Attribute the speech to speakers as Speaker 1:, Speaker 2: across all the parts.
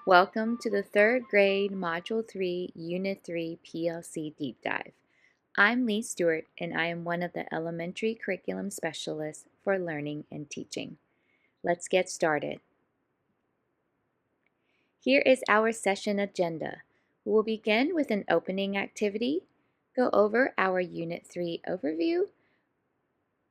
Speaker 1: Welcome to the third grade Module 3, Unit 3 PLC Deep Dive. I'm Lee Stewart, and I am one of the Elementary Curriculum Specialists for Learning and Teaching. Let's get started. Here is our session agenda. We will begin with an opening activity, go over our Unit 3 overview,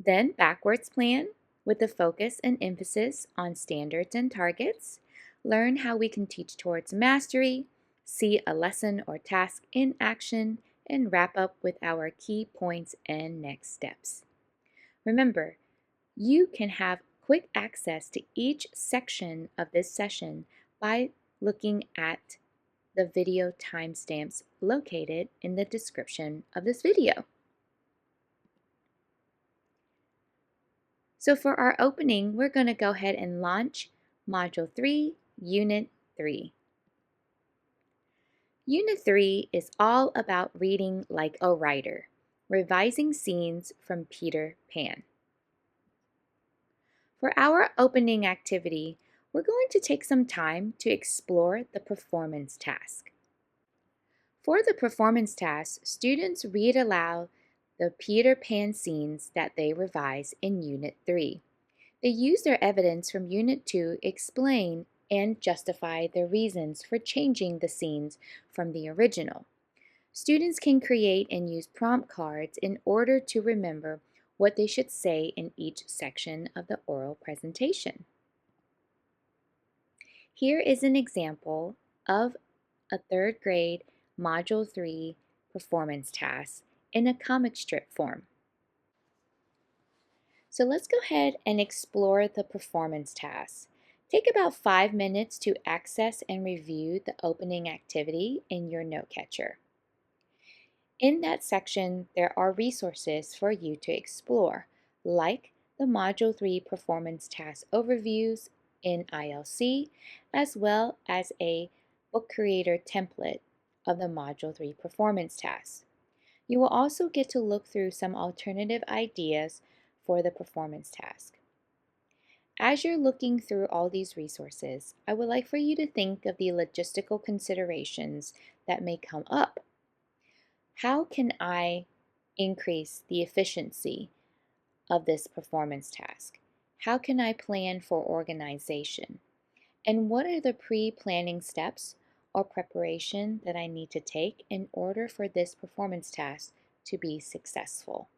Speaker 1: then backwards plan with the focus and emphasis on standards and targets, learn how we can teach towards mastery, see a lesson or task in action, and wrap up with our key points and next steps. Remember, you can have quick access to each section of this session by looking at the video timestamps located in the description of this video. So for our opening, we're going to go ahead and launch Module 3, Unit 3. Unit 3 is all about reading like a writer, revising scenes from Peter Pan. For our opening activity, we're going to take some time to explore the performance task. For the performance task, students read aloud the Peter Pan scenes that they revise in Unit 3. They use their evidence from Unit 2 to explain and justify their reasons for changing the scenes from the original. Students can create and use prompt cards in order to remember what they should say in each section of the oral presentation. Here is an example of a third grade Module 3 performance task in a comic strip form. So let's go ahead and explore the performance task. Take about 5 minutes to access and review the opening activity in your note catcher. In that section, there are resources for you to explore, like the Module 3 performance task overviews in ILC, as well as a book creator template of the Module 3 performance task. You will also get to look through some alternative ideas for the performance task. As you're looking through all these resources, I would like for you to think of the logistical considerations that may come up. How can I increase the efficiency of this performance task? How can I plan for organization? And what are the pre-planning steps or preparation that I need to take in order for this performance task to be successful?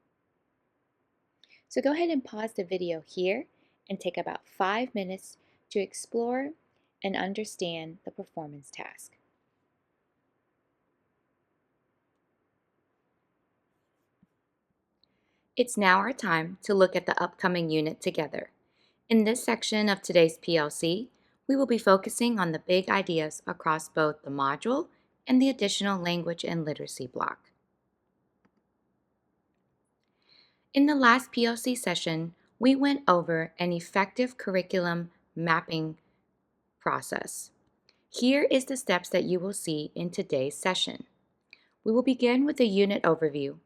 Speaker 1: So go ahead and pause the video here and take about 5 minutes to explore and understand the performance task. It's now our time to look at the upcoming unit together. In this section of today's PLC, we will be focusing on the big ideas across both the module and the additional language and literacy block. In the last PLC session, we went over an effective curriculum mapping process. Here is the steps that you will see in today's session. We will begin with a unit overview,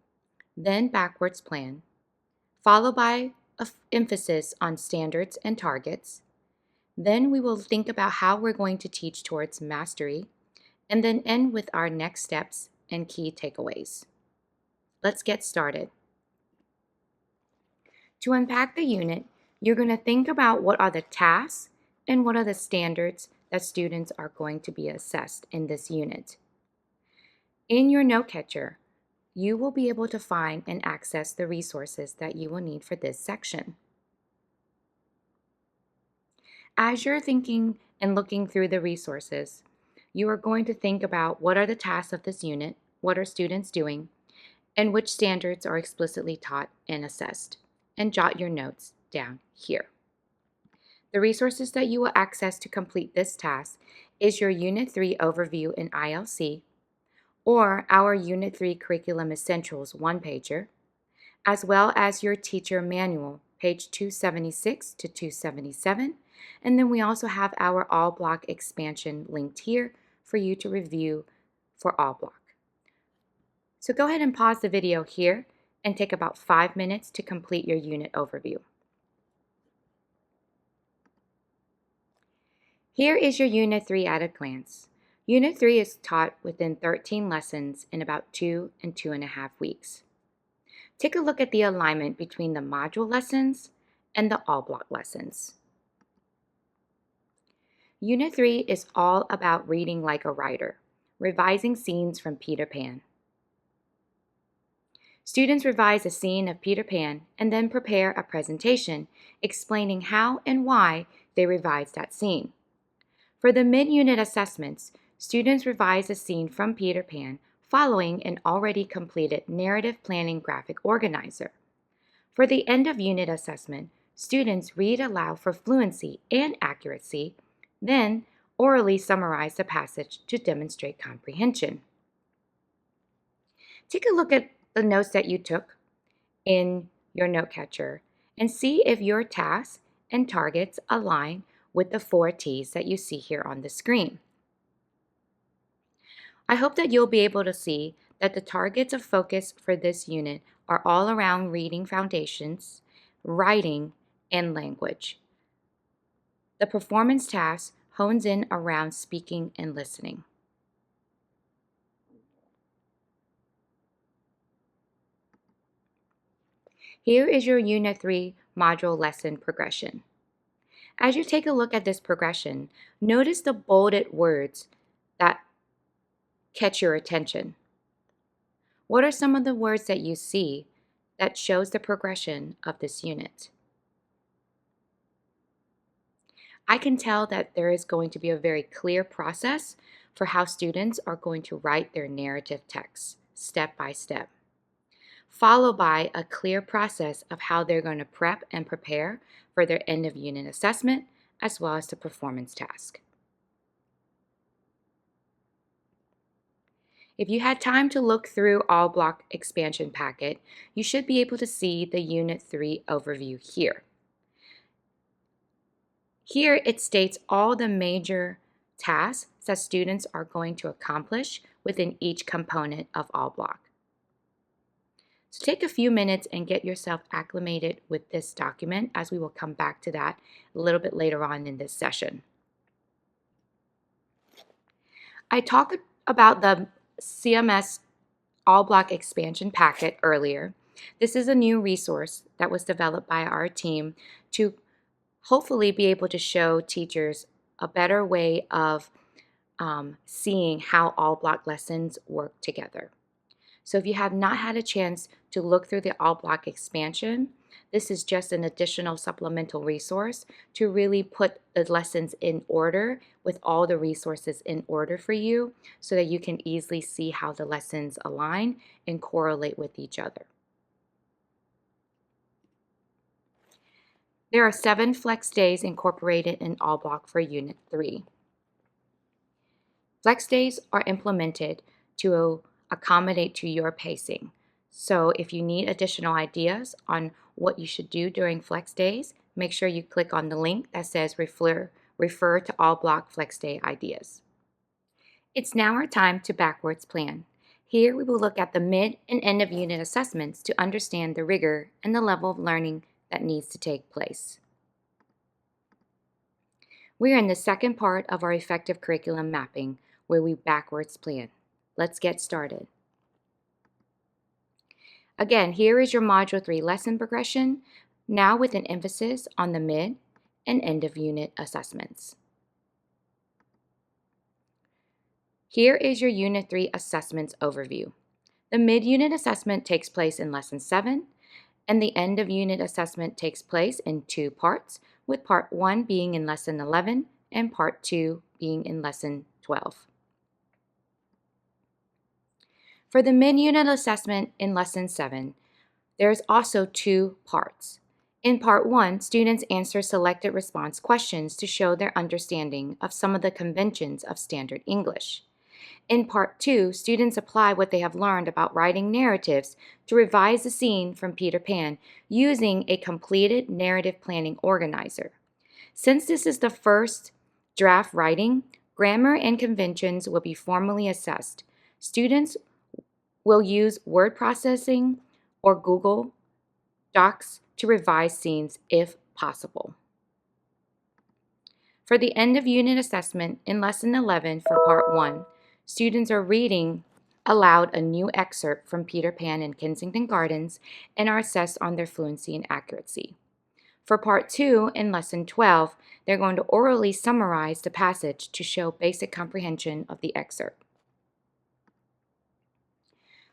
Speaker 1: then backwards plan, followed by an emphasis on standards and targets. Then we will think about how we're going to teach towards mastery, and then end with our next steps and key takeaways. Let's get started. To unpack the unit, you're going to think about what are the tasks and what are the standards that students are going to be assessed in this unit. In your note catcher, you will be able to find and access the resources that you will need for this section. As you're thinking and looking through the resources, you are going to think about what are the tasks of this unit, what are students doing, and which standards are explicitly taught and assessed, and jot your notes down here. The resources that you will access to complete this task is your Unit 3 overview in ILC, or our Unit 3 Curriculum Essentials one-pager, as well as your teacher manual, page 276 to 277, and then we also have our all block expansion linked here for you to review for all block. So go ahead and pause the video here and take about 5 minutes to complete your unit overview. Here is your Unit 3 at a glance. Unit 3 is taught within 13 lessons in about 2.5 weeks. Take a look at the alignment between the module lessons and the all-block lessons. Unit 3 is all about reading like a writer, revising scenes from Peter Pan. Students revise a scene of Peter Pan and then prepare a presentation explaining how and why they revised that scene. For the mid-unit assessments, students revise a scene from Peter Pan following an already completed narrative planning graphic organizer. For the end-of-unit assessment, students read aloud for fluency and accuracy, then orally summarize the passage to demonstrate comprehension. Take a look at the notes that you took in your note catcher and see if your tasks and targets align with the 4 T's that you see here on the screen. I hope that you'll be able to see that the targets of focus for this unit are all around reading foundations, writing, and language. The performance task hones in around speaking and listening. Here is your Unit 3 module lesson progression. As you take a look at this progression, notice the bolded words that catch your attention. What are some of the words that you see that shows the progression of this unit? I can tell that there is going to be a very clear process for how students are going to write their narrative text, step by step, followed by a clear process of how they're going to prep and prepare for their end-of-unit assessment, as well as the performance task. If you had time to look through all block expansion packet, you should be able to see the Unit 3 overview here. Here it states all the major tasks that students are going to accomplish within each component of all block. So take a few minutes and get yourself acclimated with this document, as we will come back to that a little bit later on in this session. I talked about the CMS All Block Expansion Packet earlier. This is a new resource that was developed by our team to hopefully be able to show teachers a better way of seeing how all block lessons work together. So if you have not had a chance to look through the all block expansion, this is just an additional supplemental resource to really put the lessons in order with all the resources in order for you so that you can easily see how the lessons align and correlate with each other. There are 7 flex days incorporated in all block for Unit 3. Flex days are implemented to accommodate to your pacing. So if you need additional ideas on what you should do during flex days, make sure you click on the link that says refer to all block flex day ideas. It's now our time to backwards plan. Here we will look at the mid and end of unit assessments to understand the rigor and the level of learning that needs to take place. We are in the second part of our effective curriculum mapping where we backwards plan. Let's get started. Again, here is your Module 3 lesson progression, now with an emphasis on the mid and end of unit assessments. Here is your Unit 3 assessments overview. The mid-unit assessment takes place in Lesson 7, and the end of unit assessment takes place in 2 parts, with Part 1 being in Lesson 11 and Part 2 being in Lesson 12. For the mid-unit assessment in Lesson 7, there is also 2 parts. In Part 1, students answer selected response questions to show their understanding of some of the conventions of standard English. In Part 2, students apply what they have learned about writing narratives to revise a scene from Peter Pan using a completed narrative planning organizer. Since this is the first draft writing, grammar and conventions will be formally assessed. Students will use word processing or Google Docs to revise scenes if possible. For the end of unit assessment in Lesson 11 for Part 1, students are reading aloud a new excerpt from Peter Pan and Kensington Gardens and are assessed on their fluency and accuracy. For Part 2 in Lesson 12, they're going to orally summarize the passage to show basic comprehension of the excerpt.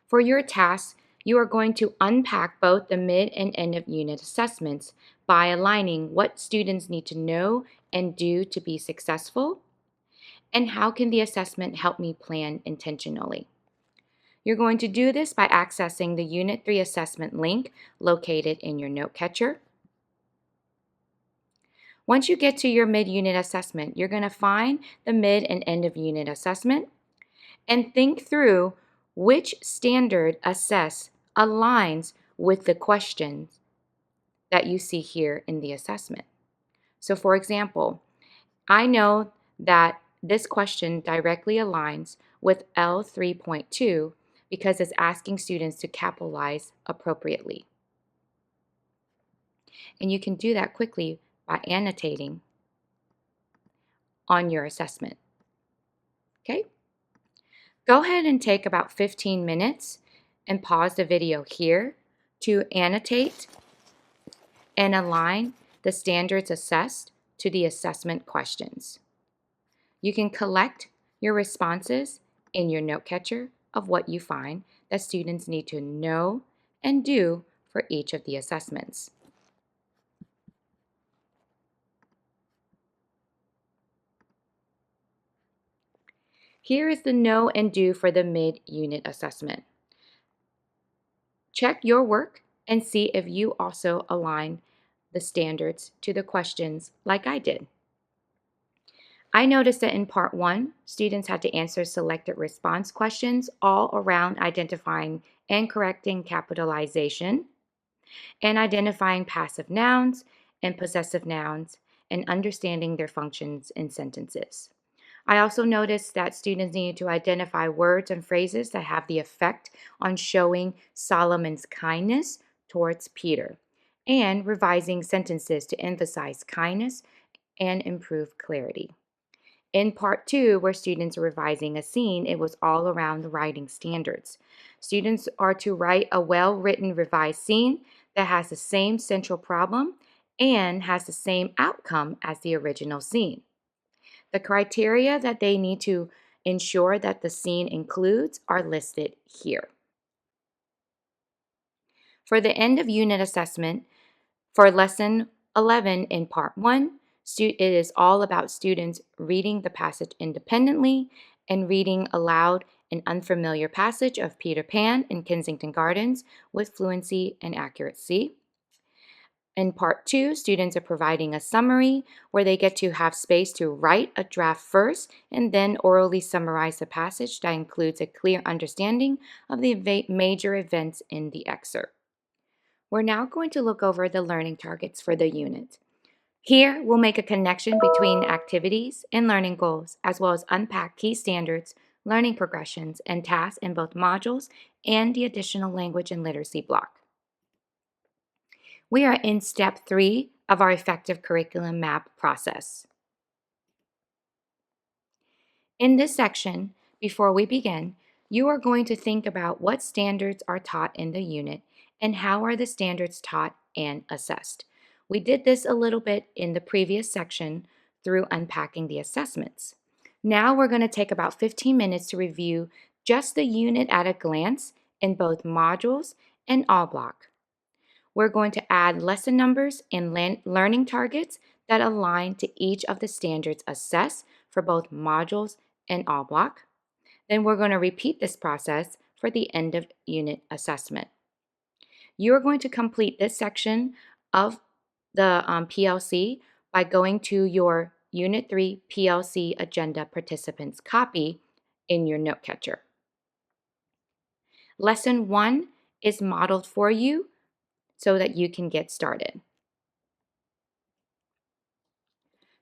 Speaker 1: For your task, you are going to unpack both the mid and end of unit assessments by aligning what students need to know and do to be successful, and how can the assessment help me plan intentionally. You're going to do this by accessing the Unit 3 assessment link located in your note catcher. Once you get to your mid-unit assessment, you're going to find the mid and end of unit assessment and think through which standard assess aligns with the questions that you see here in the assessment. So for example, I know that this question directly aligns with L3.2 because it's asking students to capitalize appropriately. And you can do that quickly by annotating on your assessment. Okay? Go ahead and take about 15 minutes and pause the video here to annotate and align the standards assessed to the assessment questions. You can collect your responses in your note catcher of what you find that students need to know and do for each of the assessments. Here is the know and do for the mid-unit assessment. Check your work and see if you also align the standards to the questions like I did. I noticed that in Part 1, students had to answer selected response questions all around identifying and correcting capitalization and identifying passive nouns and possessive nouns and understanding their functions in sentences. I also noticed that students needed to identify words and phrases that have the effect on showing Solomon's kindness towards Peter and revising sentences to emphasize kindness and improve clarity. In Part 2, where students are revising a scene, it was all around the writing standards. Students are to write a well-written revised scene that has the same central problem and has the same outcome as the original scene. The criteria that they need to ensure that the scene includes are listed here. For the end of unit assessment, for Lesson 11 in Part 1, it is all about students reading the passage independently and reading aloud an unfamiliar passage of Peter Pan in Kensington Gardens with fluency and accuracy. In Part 2, students are providing a summary where they get to have space to write a draft first and then orally summarize the passage that includes a clear understanding of the major events in the excerpt. We're now going to look over the learning targets for the unit. Here, we'll make a connection between activities and learning goals, as well as unpack key standards, learning progressions, and tasks in both modules and the additional language and literacy block. We are in Step 3 of our effective curriculum map process. In this section, before we begin, you are going to think about what standards are taught in the unit and how are the standards taught and assessed. We did this a little bit in the previous section through unpacking the assessments. Now we're going to take about 15 minutes to review just the unit at a glance in both modules and all block. We're going to add lesson numbers and learning targets that align to each of the standards assessed for both modules and all block. Then we're going to repeat this process for the end of unit assessment. You're going to complete this section of the PLC by going to your Unit 3 PLC Agenda Participants copy in your note catcher. Lesson 1 is modeled for you so that you can get started.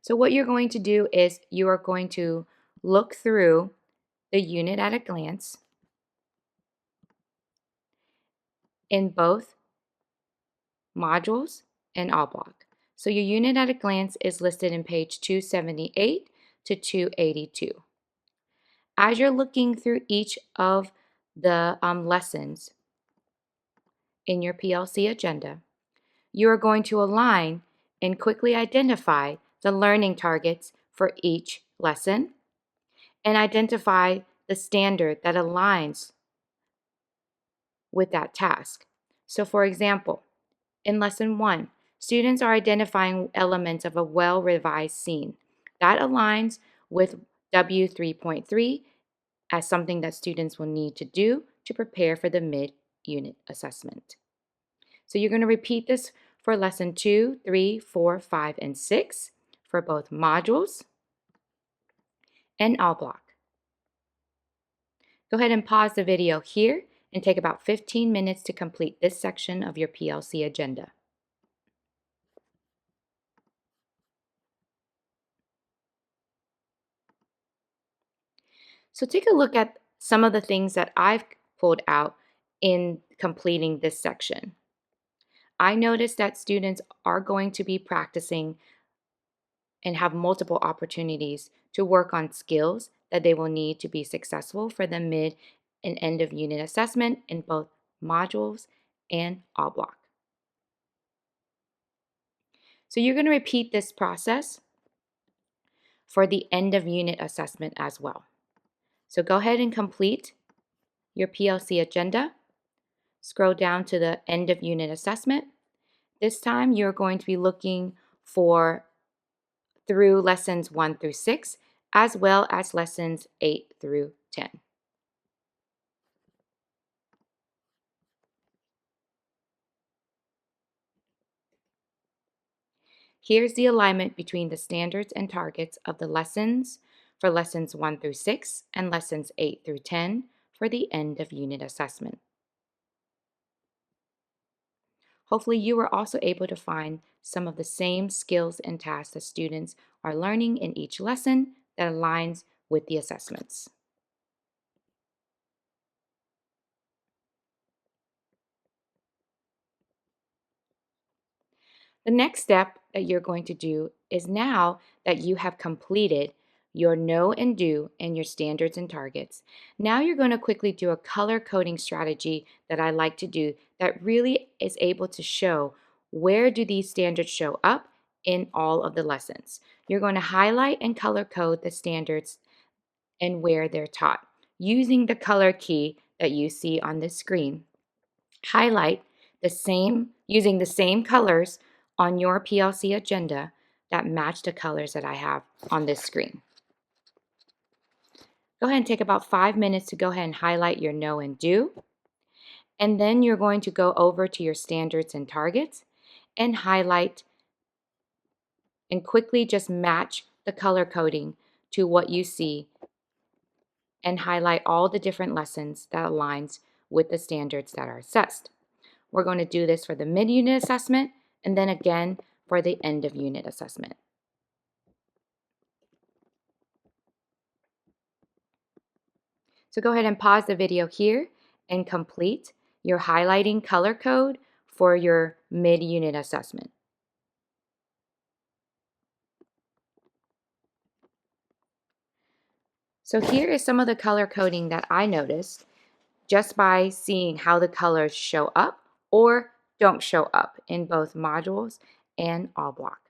Speaker 1: So what you're going to do is you are going to look through the unit at a glance in both modules and all block. So your unit at a glance is listed in page 278 to 282. As you're looking through each of the lessons in your PLC agenda, you are going to align and quickly identify the learning targets for each lesson and identify the standard that aligns with that task. So for example, in lesson 1, students are identifying elements of a well-revised scene. That aligns with W3.3 as something that students will need to do to prepare for the mid-unit assessment. So you're going to repeat this for lesson 2, 3, 4, 5, and 6 for both modules and all block. Go ahead and pause the video here and take about 15 minutes to complete this section of your PLC agenda. So take a look at some of the things that I've pulled out in completing this section. I noticed that students are going to be practicing and have multiple opportunities to work on skills that they will need to be successful for the mid and end of unit assessment in both modules and all block. So you're going to repeat this process for the end of unit assessment as well. So go ahead and complete your PLC agenda. Scroll down to the end of unit assessment. This time you're going to be looking for through lessons 1 through 6, as well as lessons 8 through 10. Here's the alignment between the standards and targets of the lessons for lessons 1 through 6 and lessons 8 through 10 for the end of unit assessment. Hopefully you were also able to find some of the same skills and tasks that students are learning in each lesson that aligns with the assessments. The next step that you're going to do is, now that you have completed your know and do and your standards and targets, now you're going to quickly do a color coding strategy that I like to do that really is able to show where do these standards show up in all of the lessons. You're going to highlight and color code the standards and where they're taught using the color key that you see on this screen. Highlight using the same colors on your PLC agenda that match the colors that I have on this screen. Go ahead and take about 5 minutes to go ahead and highlight your know and do. And then you're going to go over to your standards and targets and highlight and quickly just match the color coding to what you see and highlight all the different lessons that aligns with the standards that are assessed. We're going to do this for the mid-unit assessment and then again for the end of unit assessment. So go ahead and pause the video here and complete your highlighting color code for your mid-unit assessment. So here is some of the color coding that I noticed just by seeing how the colors show up or don't show up in both modules and all block.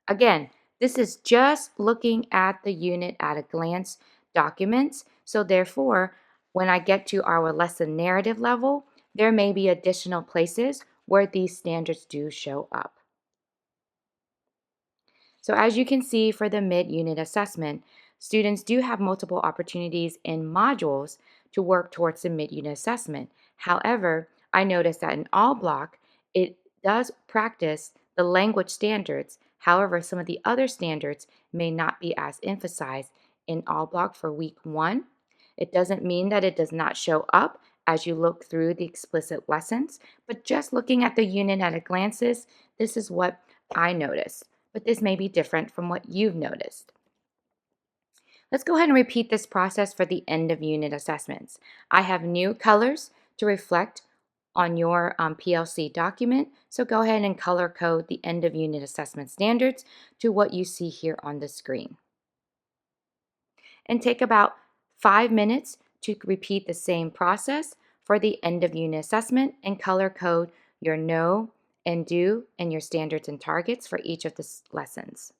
Speaker 1: Again, this is just looking at the unit at a glance documents. So therefore, when I get to our lesson narrative level, there may be additional places where these standards do show up. So as you can see for the mid-unit assessment, students do have multiple opportunities in modules to work towards the mid-unit assessment. However, I noticed that in all block, it does practice the language standards. However, some of the other standards may not be as emphasized in all block for week 1. It doesn't mean that it does not show up as you look through the explicit lessons, but just looking at the unit at a glance, this is what I noticed. But this may be different from what you've noticed. Let's go ahead and repeat this process for the end of unit assessments. I have new colors to reflect on your PLC document. So go ahead and color code the end of unit assessment standards to what you see here on the screen. And take about 5 minutes to repeat the same process for the end of unit assessment and color code your know and do and your standards and targets for each of the lessons.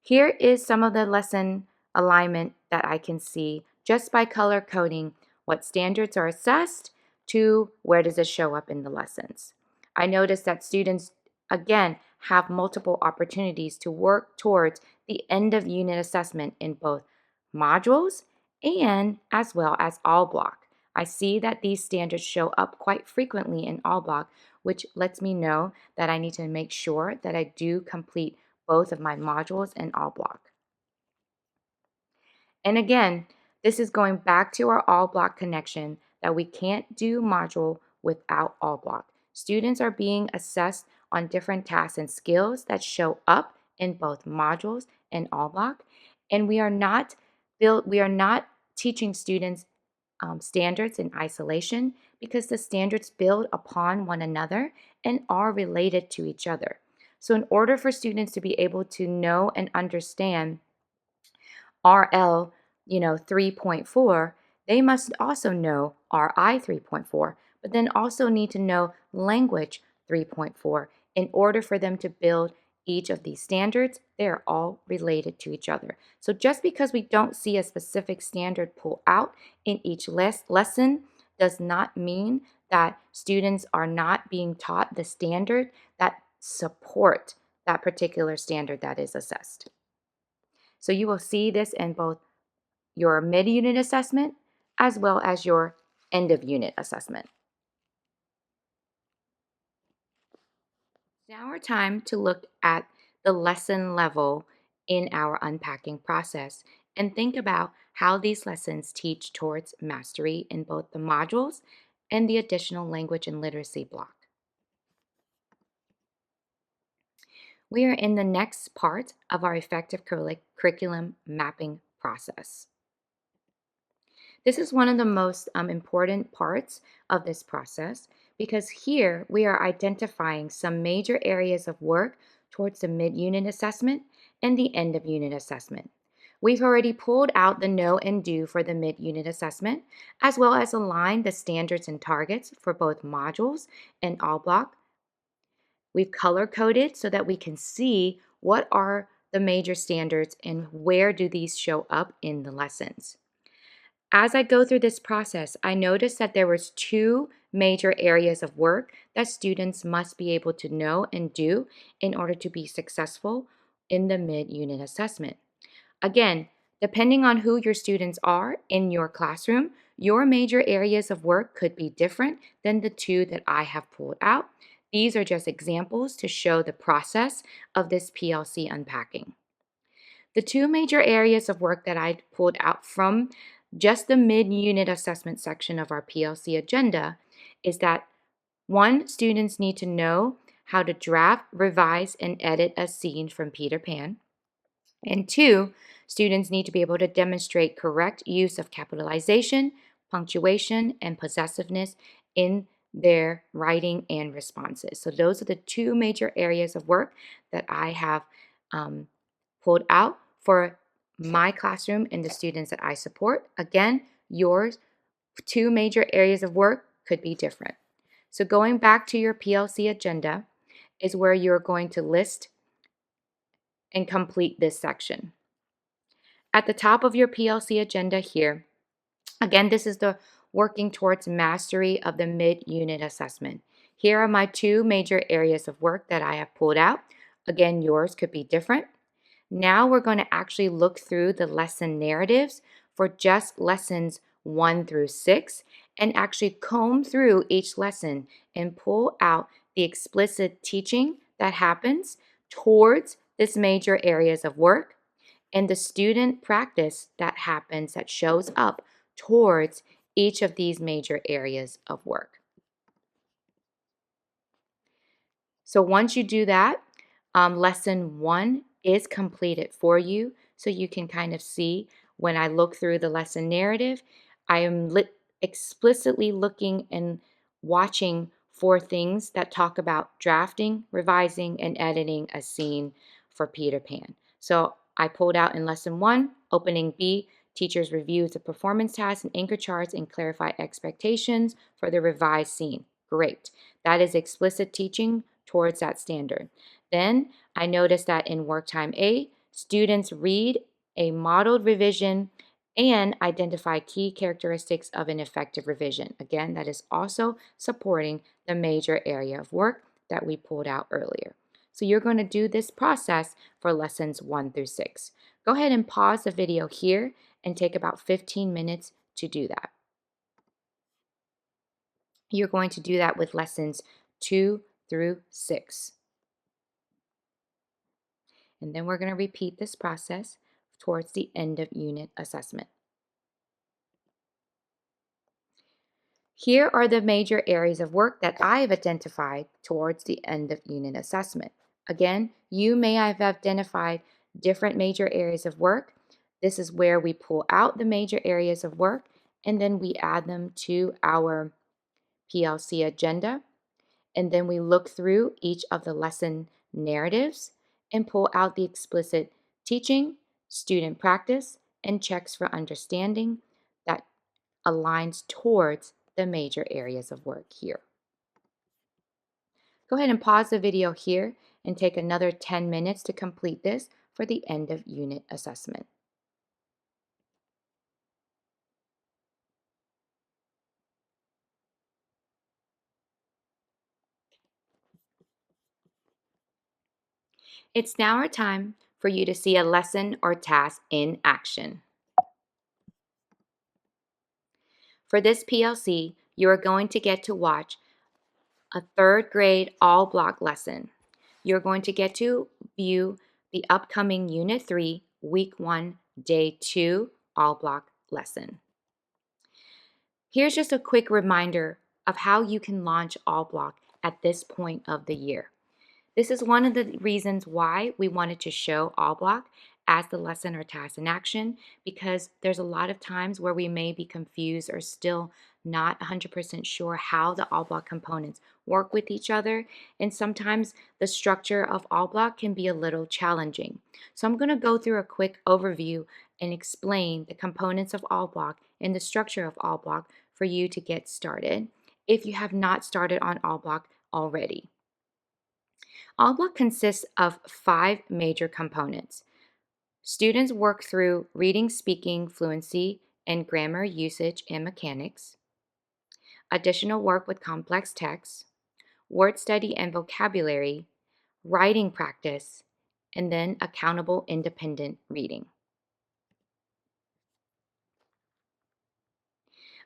Speaker 1: Here is some of the lesson alignment that I can see just by color coding what standards are assessed to where does it show up in the lessons. I noticed that students, again, have multiple opportunities to work towards the end of unit assessment in both modules and as well as all block. I see that these standards show up quite frequently in all block, which lets me know that I need to make sure that I do complete both of my modules and all block. And again, this is going back to our all block connection that we can't do module without all block. Students are being assessed on different tasks and skills that show up in both modules and all block. And we are not teaching students standards in isolation because the standards build upon one another and are related to each other. So in order for students to be able to know and understand RL, 3.4, they must also know RI 3.4, but then also need to know language 3.4 in order for them to build each of these standards. They are all related to each other. So just because we don't see a specific standard pull out in each lesson does not mean that students are not being taught the standard that support that particular standard that is assessed. So you will see this in both your mid-unit assessment as well as your end-of-unit assessment. Now our time to look at the lesson level in our unpacking process and think about how these lessons teach towards mastery in both the modules and the additional language and literacy block. We are in the next part of our effective curriculum mapping process. This is one of the most important parts of this process because here we are identifying some major areas of work towards the mid-unit assessment and the end-of-unit assessment. We've already pulled out the know and do for the mid-unit assessment, as well as aligned the standards and targets for both modules and all block. We've color-coded so that we can see what are the major standards and where do these show up in the lessons. As I go through this process, I noticed that there was 2 major areas of work that students must be able to know and do in order to be successful in the mid-unit assessment. Again, depending on who your students are in your classroom, your major areas of work could be different than the 2 that I have pulled out. These are just examples to show the process of this PLC unpacking. The 2 major areas of work that I pulled out from just the mid-unit assessment section of our PLC agenda is that 1, students need to know how to draft, revise, and edit a scene from Peter Pan. And 2, students need to be able to demonstrate correct use of capitalization, punctuation, and possessiveness in their writing and responses. So those are the 2 major areas of work that I have pulled out for my classroom and the students that I support. Again, yours 2 major areas of work could be different. So going back to your PLC agenda is where you're going to list and complete this section. At the top of your PLC agenda here, again, this is the working towards mastery of the mid-unit assessment. Here are my 2 major areas of work that I have pulled out. Again, yours could be different. Now we're going to actually look through the lesson narratives for just lessons 1 through 6 and actually comb through each lesson and pull out the explicit teaching that happens towards this major areas of work and the student practice that happens that shows up towards each of these major areas of work. So once you do that, lesson 1 is completed for you, so you can kind of see when I look through the lesson narrative, I am explicitly looking and watching for things that talk about drafting, revising, and editing a scene for Peter Pan. So I pulled out in lesson 1, opening B, teachers review the performance tasks and anchor charts and clarify expectations for the revised scene. Great. That is explicit teaching towards that standard. Then I noticed that in work time A, students read a modeled revision and identify key characteristics of an effective revision. Again, that is also supporting the major area of work that we pulled out earlier. So you're going to do this process for lessons 1 through 6. Go ahead and pause the video here and take about 15 minutes to do that. You're going to do that with lessons 2 through 6. And then we're going to repeat this process towards the end of unit assessment. Here are the major areas of work that I've identified towards the end of unit assessment. Again, you may have identified different major areas of work. This is where we pull out the major areas of work and then we add them to our PLC agenda. And then we look through each of the lesson narratives and pull out the explicit teaching, student practice, and checks for understanding that aligns towards the major areas of work here. Go ahead and pause the video here and take another 10 minutes to complete this for the end of unit assessment. It's now our time for you to see a lesson or task in action. For this PLC, you are going to get to watch a 3rd grade all block lesson. You're going to get to view the upcoming Unit 3, Week 1, Day 2 all block lesson. Here's just a quick reminder of how you can launch all block at this point of the year. This is one of the reasons why we wanted to show all block as the lesson or task in action, because there's a lot of times where we may be confused or still not 100% sure how the all block components work with each other, and sometimes the structure of all block can be a little challenging. So I'm going to go through a quick overview and explain the components of all block and the structure of all block for you to get started if you have not started on all block already. All block consists of 5 major components. Students work through reading, speaking, fluency, and grammar usage and mechanics, additional work with complex text, word study and vocabulary, writing practice, and then accountable independent reading.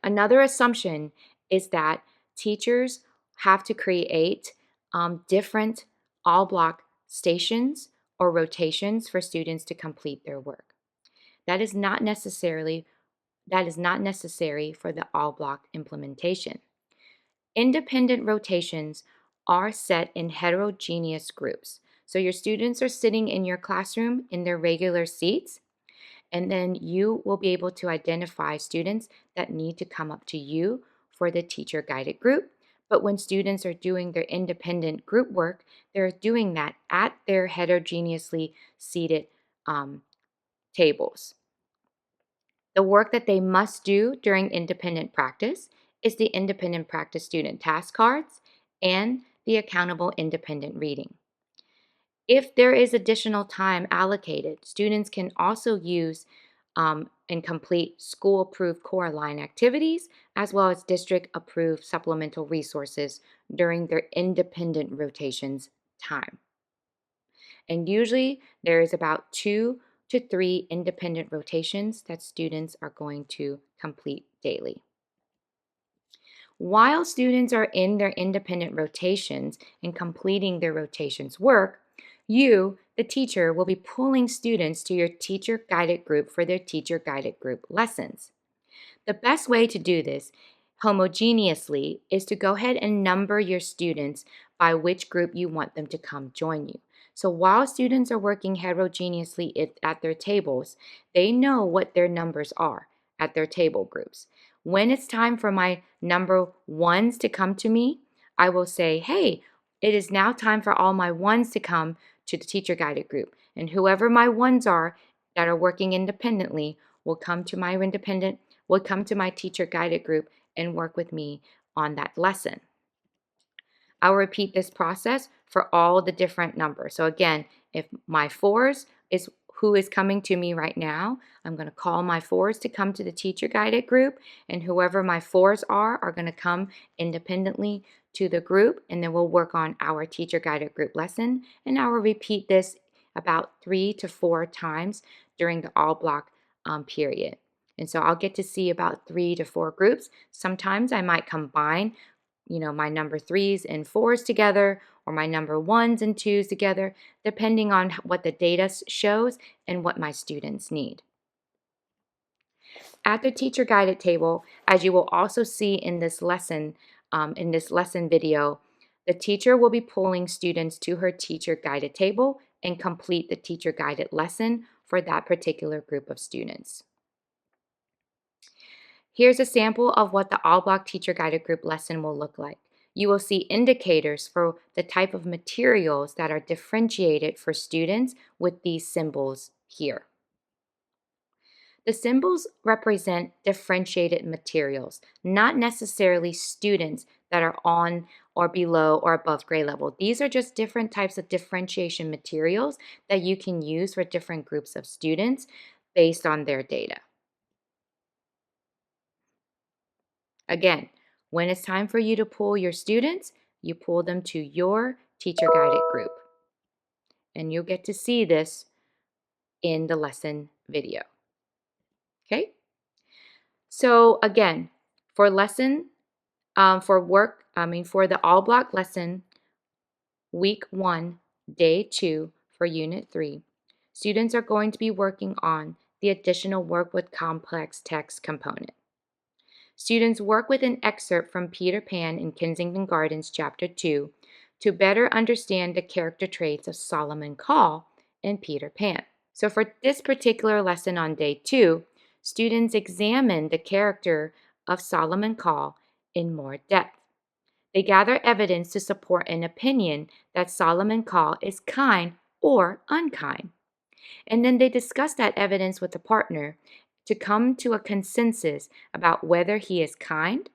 Speaker 1: Another assumption is that teachers have to create different all block stations or rotations for students to complete their work. That is not necessary for the all block implementation. Independent rotations are set in heterogeneous groups. So your students are sitting in your classroom in their regular seats, and then you will be able to identify students that need to come up to you for the teacher guided group. But when students are doing their independent group work, they're doing that at their heterogeneously seated tables. The work that they must do during independent practice is the independent practice student task cards and the accountable independent reading. If there is additional time allocated, students can also use and complete school-approved core line activities, as well as district-approved supplemental resources during their independent rotations time. And usually there is about 2 to 3 independent rotations that students are going to complete daily. While students are in their independent rotations and completing their rotations work, you, the teacher, will be pulling students to your teacher-guided group for their teacher-guided group lessons. The best way to do this homogeneously is to go ahead and number your students by which group you want them to come join you. So while students are working heterogeneously at their tables, they know what their numbers are at their table groups. When it's time for my number ones to come to me, I will say, hey, it is now time for all my ones to come to the teacher guided group. And whoever my ones are that are working independently will come to my teacher guided group and work with me on that lesson. I'll repeat this process for all the different numbers. So again, if my fours is who is coming to me right now, I'm going to call my fours to come to the teacher guided group, and whoever my fours are going to come independently to the group, and then we'll work on our teacher guided group lesson, and I will repeat this about 3 to 4 times during the all block period. And so I'll get to see about 3 to 4 groups. Sometimes I might combine my number threes and fours together, or my number ones and twos together, depending on what the data shows and what my students need. At the teacher guided table, as you will also see in this lesson video, the teacher will be pulling students to her teacher guided table and complete the teacher guided lesson for that particular group of students. Here's a sample of what the all block teacher guided group lesson will look like. You will see indicators for the type of materials that are differentiated for students with these symbols here. The symbols represent differentiated materials, not necessarily students that are on or below or above grade level. These are just different types of differentiation materials that you can use for different groups of students based on their data. Again, when it's time for you to pull your students, you pull them to your teacher guided group. And you'll get to see this in the lesson video. Okay? So again, for the all block lesson, week 1, day 2 for unit 3, students are going to be working on the additional work with complex text component. Students work with an excerpt from Peter Pan in Kensington Gardens, Chapter 2, to better understand the character traits of Solomon Kall and Peter Pan. So for this particular lesson on day 2, students examine the character of Solomon Kall in more depth. They gather evidence to support an opinion that Solomon Kall is kind or unkind. And then they discuss that evidence with a partner to come to a consensus about whether he is kind,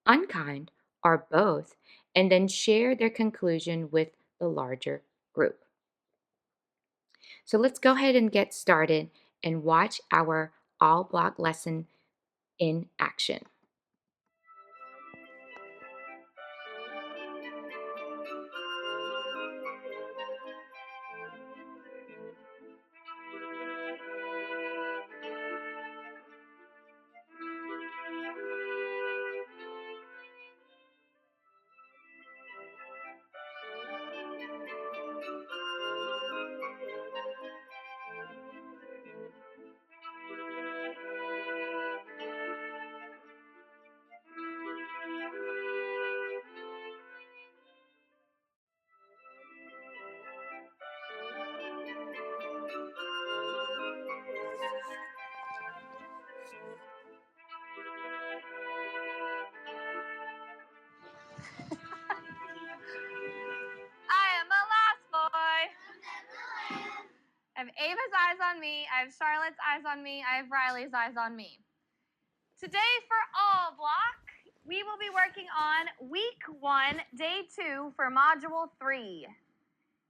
Speaker 1: unkind, or both, and then share their conclusion with the larger group. So let's go ahead and get started and watch our all block lesson in action.
Speaker 2: I am a lost boy. I have Ava's eyes on me. I have Charlotte's eyes on me. I have Riley's eyes on me. Today for all block, we will be working on week 1, day 2 for module 3.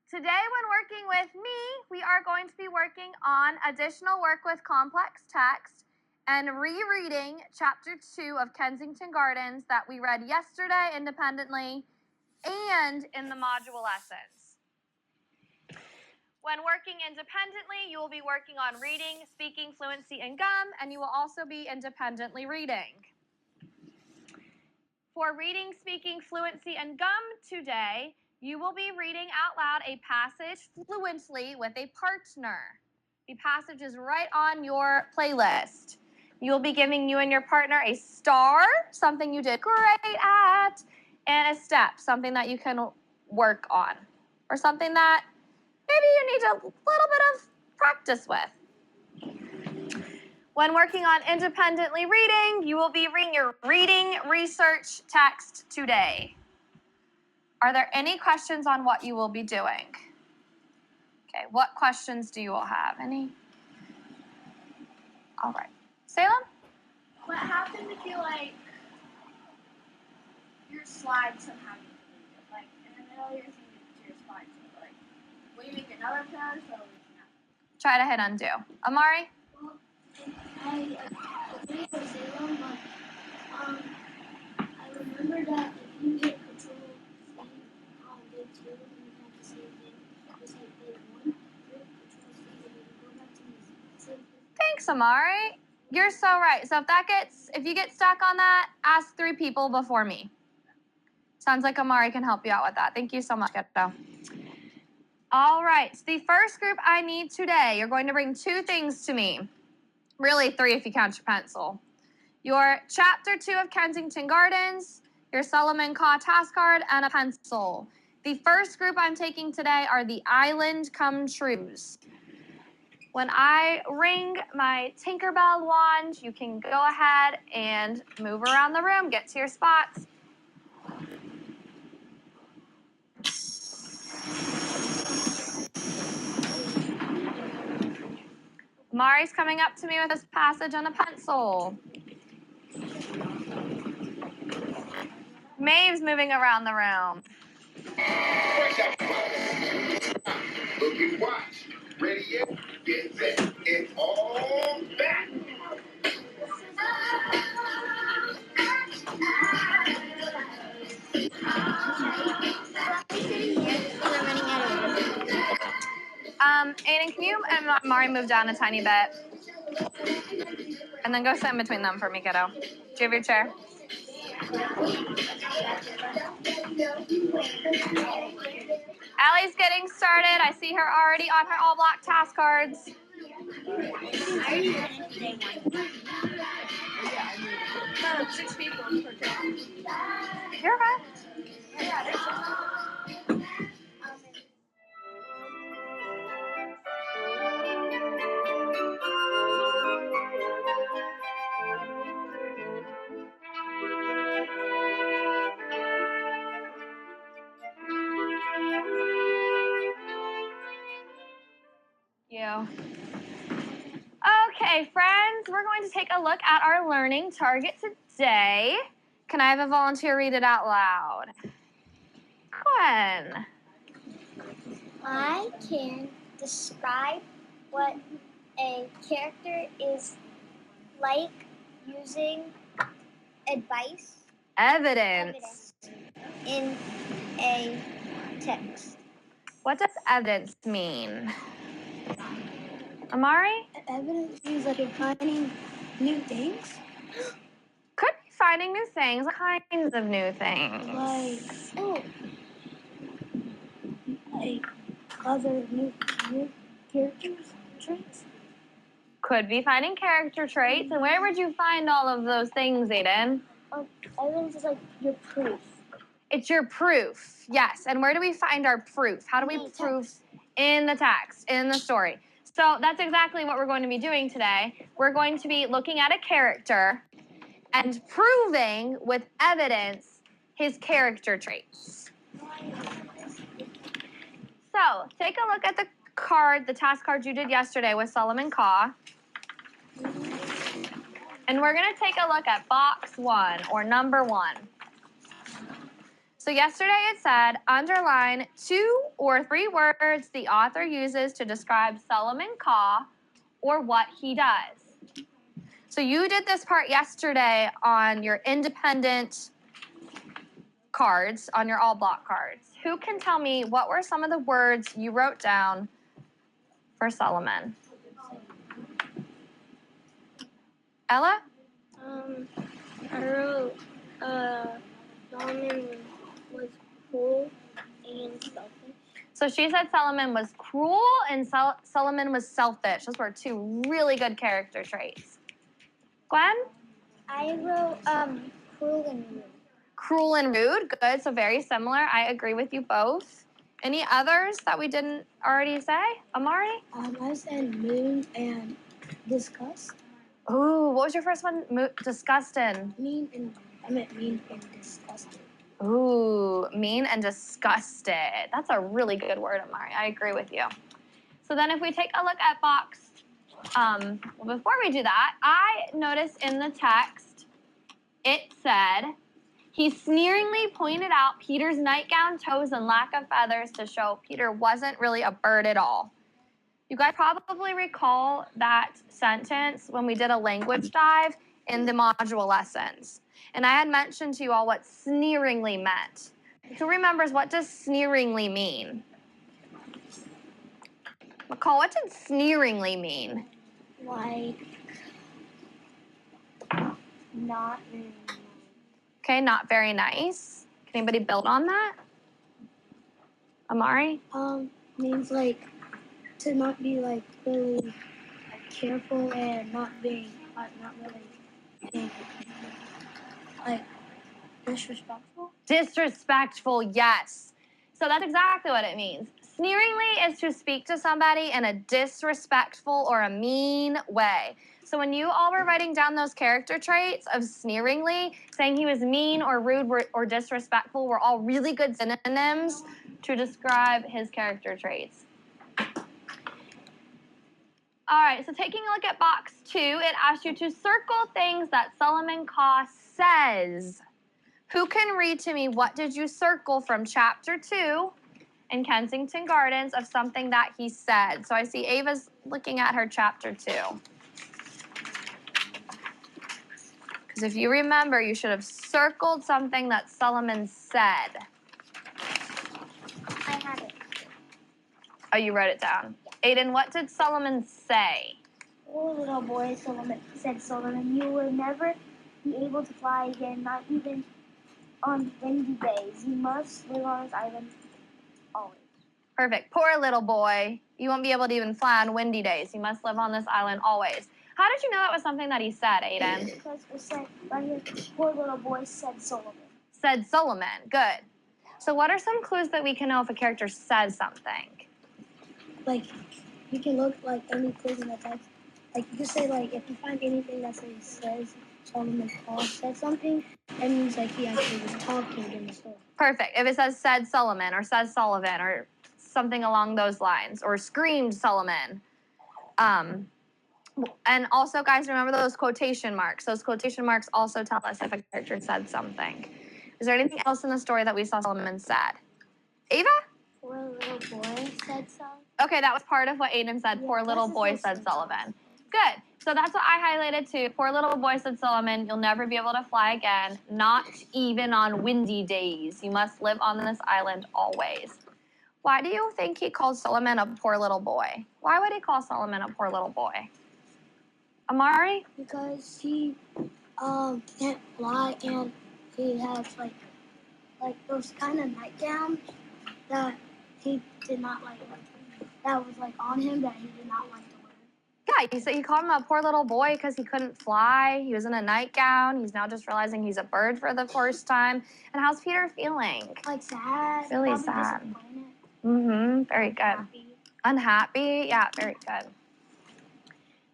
Speaker 2: Today when working with me, we are going to be working on additional work with complex text and rereading chapter 2 of Kensington Gardens that we read yesterday independently and in the module lessons. When working independently, you will be working on reading, speaking, fluency, and gum, and you will also be independently reading. For reading, speaking, fluency, and gum today, you will be reading out loud a passage fluently with a partner. The passage is right on your playlist. You will be giving you and your partner a star, something you did great at, and a step, something that you can work on, or something that maybe you need a little bit of practice with. When working on independently reading, you will be reading your reading research text today. Are there any questions on what you will be doing? Okay, what questions do you all have? Any? All right. Salem?
Speaker 3: What happens if you your slides somehow you delete it? Like in the middle you're thinking to your slides, so will you make another post or will you not?
Speaker 2: Try to hit undo. Amari?
Speaker 3: Well, I agree with Salem, but I remember that if you hit Control C on day 2 and you have the same thing, just like day 1, hit Control C and you go back to the same thing.
Speaker 2: Thanks, Amari. You're so right. So if you get stuck on that, ask 3 people before me. Sounds like Amari can help you out with that. Thank you so much, Ghetto. All right, so the first group I need today, you're going to bring 2 things to me. Really 3 if you count your pencil. Your Chapter 2 of Kensington Gardens, your Solomon Caw task card, and a pencil. The first group I'm taking today are the Island Come Trues. When I ring my Tinkerbell wand, you can go ahead and move around the room, get to your spots. Mari's coming up to me with this passage and a pencil. Maeve's moving around the room.
Speaker 4: Looking watch. Ready yet? Get set. It's all back.
Speaker 2: Aiden, can you and Mari move down a tiny bit? And then go sit in between them for me, kiddo. Do you have your chair? Allie's getting started. I see her already on her all black task cards. You're okay. You. Okay, friends, we're going to take a look at our learning target today. Can I have a volunteer read it out loud? Gwen.
Speaker 3: I can describe what a character is like using
Speaker 2: Evidence.
Speaker 3: in a text.
Speaker 2: What does evidence mean? Amari?
Speaker 3: Evidence means like you're finding new things.
Speaker 2: Could be finding new things, all kinds of new things.
Speaker 3: Like other new characters, traits.
Speaker 2: Could be finding character traits. And where would you find all of those things, Aiden?
Speaker 3: Evidence is like your proof.
Speaker 2: It's your proof, yes. And where do we find our proof? How do we prove? In the text, in the story. So that's exactly what we're going to be doing today. We're going to be looking at a character and proving with evidence his character traits. So take a look at the card, the task card you did yesterday with Solomon Caw. And we're going to take a look at box 1, or number 1. So yesterday it said, underline 2 or 3 words the author uses to describe Solomon Caw or what he does. So you did this part yesterday on your independent cards, on your all block cards. Who can tell me what were some of the words you wrote down for Solomon? Ella?
Speaker 3: I wrote Solomon was cool and selfish.
Speaker 2: So she said Solomon was cruel and Solomon was selfish. Those were 2 really good character traits. Gwen?
Speaker 3: I wrote cruel and rude.
Speaker 2: Cruel and rude. Good. So very similar. I agree with you both. Any others that we didn't already say? Amari?
Speaker 3: I said mean and disgust.
Speaker 2: Ooh, what was your first one? Disgusting.
Speaker 3: Mean and disgusted.
Speaker 2: Ooh, mean and disgusted. That's a really good word, Amari. I agree with you. So then if we take a look at box, well, before we do that, I noticed in the text, it said, he sneeringly pointed out Peter's nightgown, toes, and lack of feathers to show Peter wasn't really a bird at all. You guys probably recall that sentence when we did a language dive in the module lessons. And I had mentioned to you all what sneeringly meant. Who remembers, what does sneeringly mean? McCall, what did sneeringly mean?
Speaker 3: Like, not very nice.
Speaker 2: Okay, not very nice. Can anybody build on that? Amari?
Speaker 3: Means like to not be like really careful and not really being like disrespectful.
Speaker 2: Disrespectful, yes. So that's exactly what it means. Sneeringly is to speak to somebody in a disrespectful or a mean way. So when you all were writing down those character traits of sneeringly, saying he was mean or rude or disrespectful were all really good synonyms to describe his character traits. All right, so taking a look at box 2, it asks you to circle things that Solomon Kaw says. Who can read to me what did you circle from chapter 2 in Kensington Gardens of something that he said? So I see Ava's looking at her chapter 2. Because if you remember, you should have circled something that Solomon said.
Speaker 3: I have it.
Speaker 2: Oh, you wrote it down. Aiden, what did Solomon say?
Speaker 3: Oh, little boy, said Solomon, you will never be able to fly again, not even on windy days. You must live on this island always.
Speaker 2: Perfect. Poor little boy. You won't be able to even fly on windy days. You must live on this island always. How did you know that was something that he said, Aiden?
Speaker 3: Because it said right here, poor little boy, said Solomon.
Speaker 2: Said Solomon. Good. So what are some clues that we can know if a character says something?
Speaker 3: Like, you can look like any clues in the text. Like, you can say, like, if you find anything that says Solomon Paul said something, that means, like, he actually was talking in the story.
Speaker 2: Perfect. If it says said Solomon or says Sullivan or something along those lines or screamed Solomon. And also, guys, remember those quotation marks. Those quotation marks also tell us if a character said something. Is there anything else in the story that we saw Solomon said? Ava?
Speaker 3: Poor little boy said so.
Speaker 2: Okay, that was part of what Aiden said.
Speaker 3: Yeah,
Speaker 2: Poor little boy said Sullivan. Good. So that's what I highlighted too. Poor little boy said Solomon, you'll never be able to fly again, not even on windy days. You must live on this island always. Why do you think he called Solomon a poor little boy? Why would he call Solomon a poor little boy? Amari?
Speaker 3: Because he can't fly and he has like those kind of nightgowns that he did not like that was like on him that he did not like to wear.
Speaker 2: Yeah, he called him a poor little boy because he couldn't fly. He was in a nightgown. He's now just realizing he's a bird for the first time. And how's Peter feeling?
Speaker 3: Like sad.
Speaker 2: Really
Speaker 3: probably
Speaker 2: sad.
Speaker 3: disappointed.
Speaker 2: Mm-hmm. Very good.
Speaker 3: Happy.
Speaker 2: Unhappy? Yeah, very good.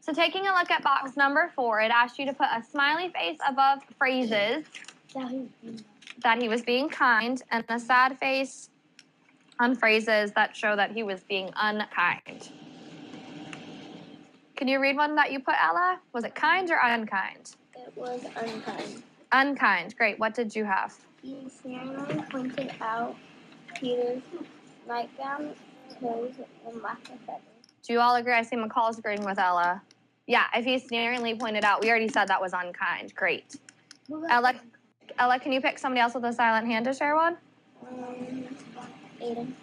Speaker 2: So taking a look at box number 4, it asks you to put a smiley face above phrases that he was being kind and a sad face on phrases that show that he was being unkind. Can you read one that you put, Ella? Was it kind or unkind?
Speaker 3: It was unkind.
Speaker 2: Unkind. Great. What did you have?
Speaker 3: He sneeringly pointed out Peter's nightgown, toes, and lack of feathers.
Speaker 2: Do you all agree? I see McCall's agreeing with Ella. Yeah, if he sneeringly pointed out, we already said that was unkind. Great. Ella, can you pick somebody else with a silent hand to share one?
Speaker 3: Aiden.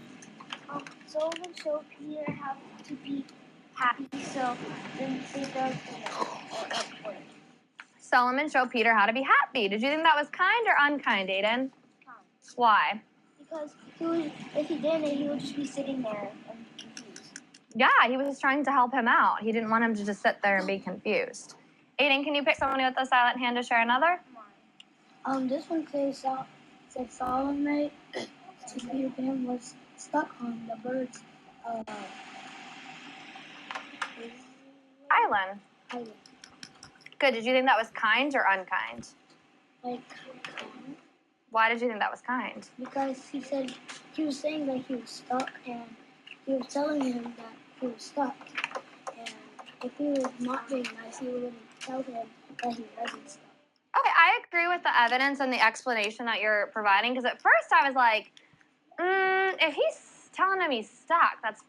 Speaker 3: Solomon showed Peter how to be happy, so then he does
Speaker 2: Solomon showed Peter how to be happy. Did you think that was kind or unkind, Aiden? Why?
Speaker 3: Because if he didn't, he would just be sitting there and confused.
Speaker 2: Yeah, he was trying to help him out. He didn't want him to just sit there and be confused. Aiden, can you pick somebody with a silent hand to share another?
Speaker 3: This one said Solomon to Peter Pan was stuck on the bird's
Speaker 2: Island.
Speaker 3: island.
Speaker 2: Good. Did you think that was kind or unkind?
Speaker 3: Like,
Speaker 2: Why did you think that was kind?
Speaker 3: because he said he was saying that he was stuck, and he was telling him that he was stuck. And if he was not being nice, he wouldn't tell him that he wasn't stuck.
Speaker 2: Okay, I agree with the evidence and the explanation that you're providing, because at first I was like, if he's telling him he's stuck, that's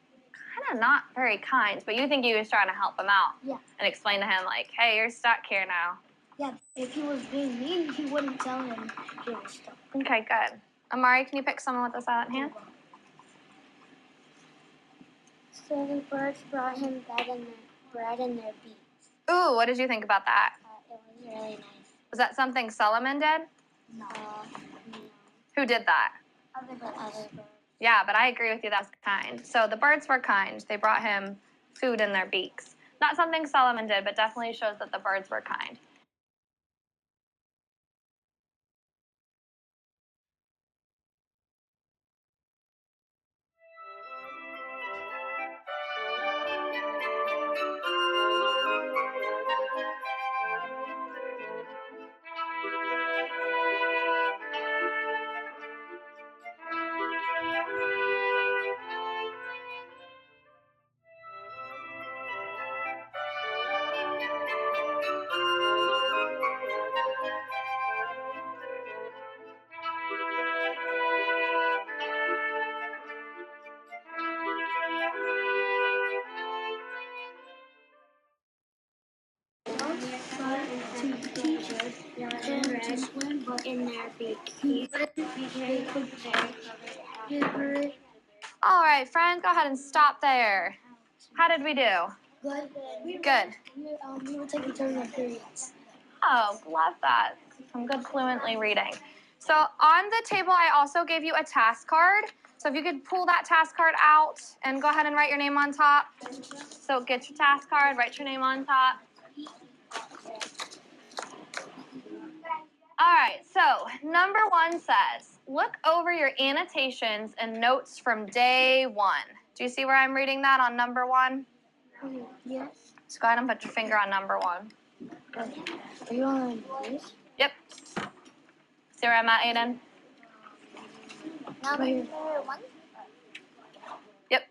Speaker 2: kind of not very kind. But you think he was trying to help him out.
Speaker 3: Yeah.
Speaker 2: And explain to him, like, hey, you're stuck here now.
Speaker 3: Yeah, if he was being mean, he wouldn't tell him he was stuck.
Speaker 2: Okay, good. Amari, can you pick someone with a silent hand?
Speaker 3: So the birds brought him bread in their beaks.
Speaker 2: Ooh, what did you think about that?
Speaker 3: It was really nice.
Speaker 2: Was that something Solomon did?
Speaker 3: No.
Speaker 2: Who did that?
Speaker 3: Other birds.
Speaker 2: Yeah, but I agree with you, that's kind. So the birds were kind. They brought him food in their beaks. Not something Solomon did, but definitely shows that the birds were kind.
Speaker 3: To teach them to swim, but in their beak.
Speaker 2: All right, friends, go ahead and stop there. How did we do?
Speaker 3: Good.
Speaker 2: Good.
Speaker 3: We were taking turns on periods.
Speaker 2: Oh, love that. Some good fluently reading. So on the table, I also gave you a task card. So if you could pull that task card out and go ahead and write your name on top. So get your task card, write your name on top. All right, so number 1 says, look over your annotations and notes from day 1. Do you see where I'm reading that on number 1?
Speaker 3: Yes.
Speaker 2: So go ahead and put your finger on number 1.
Speaker 3: Are you on this?
Speaker 2: Yep. See where I'm at, Aiden?
Speaker 3: Number 1.
Speaker 2: Yep.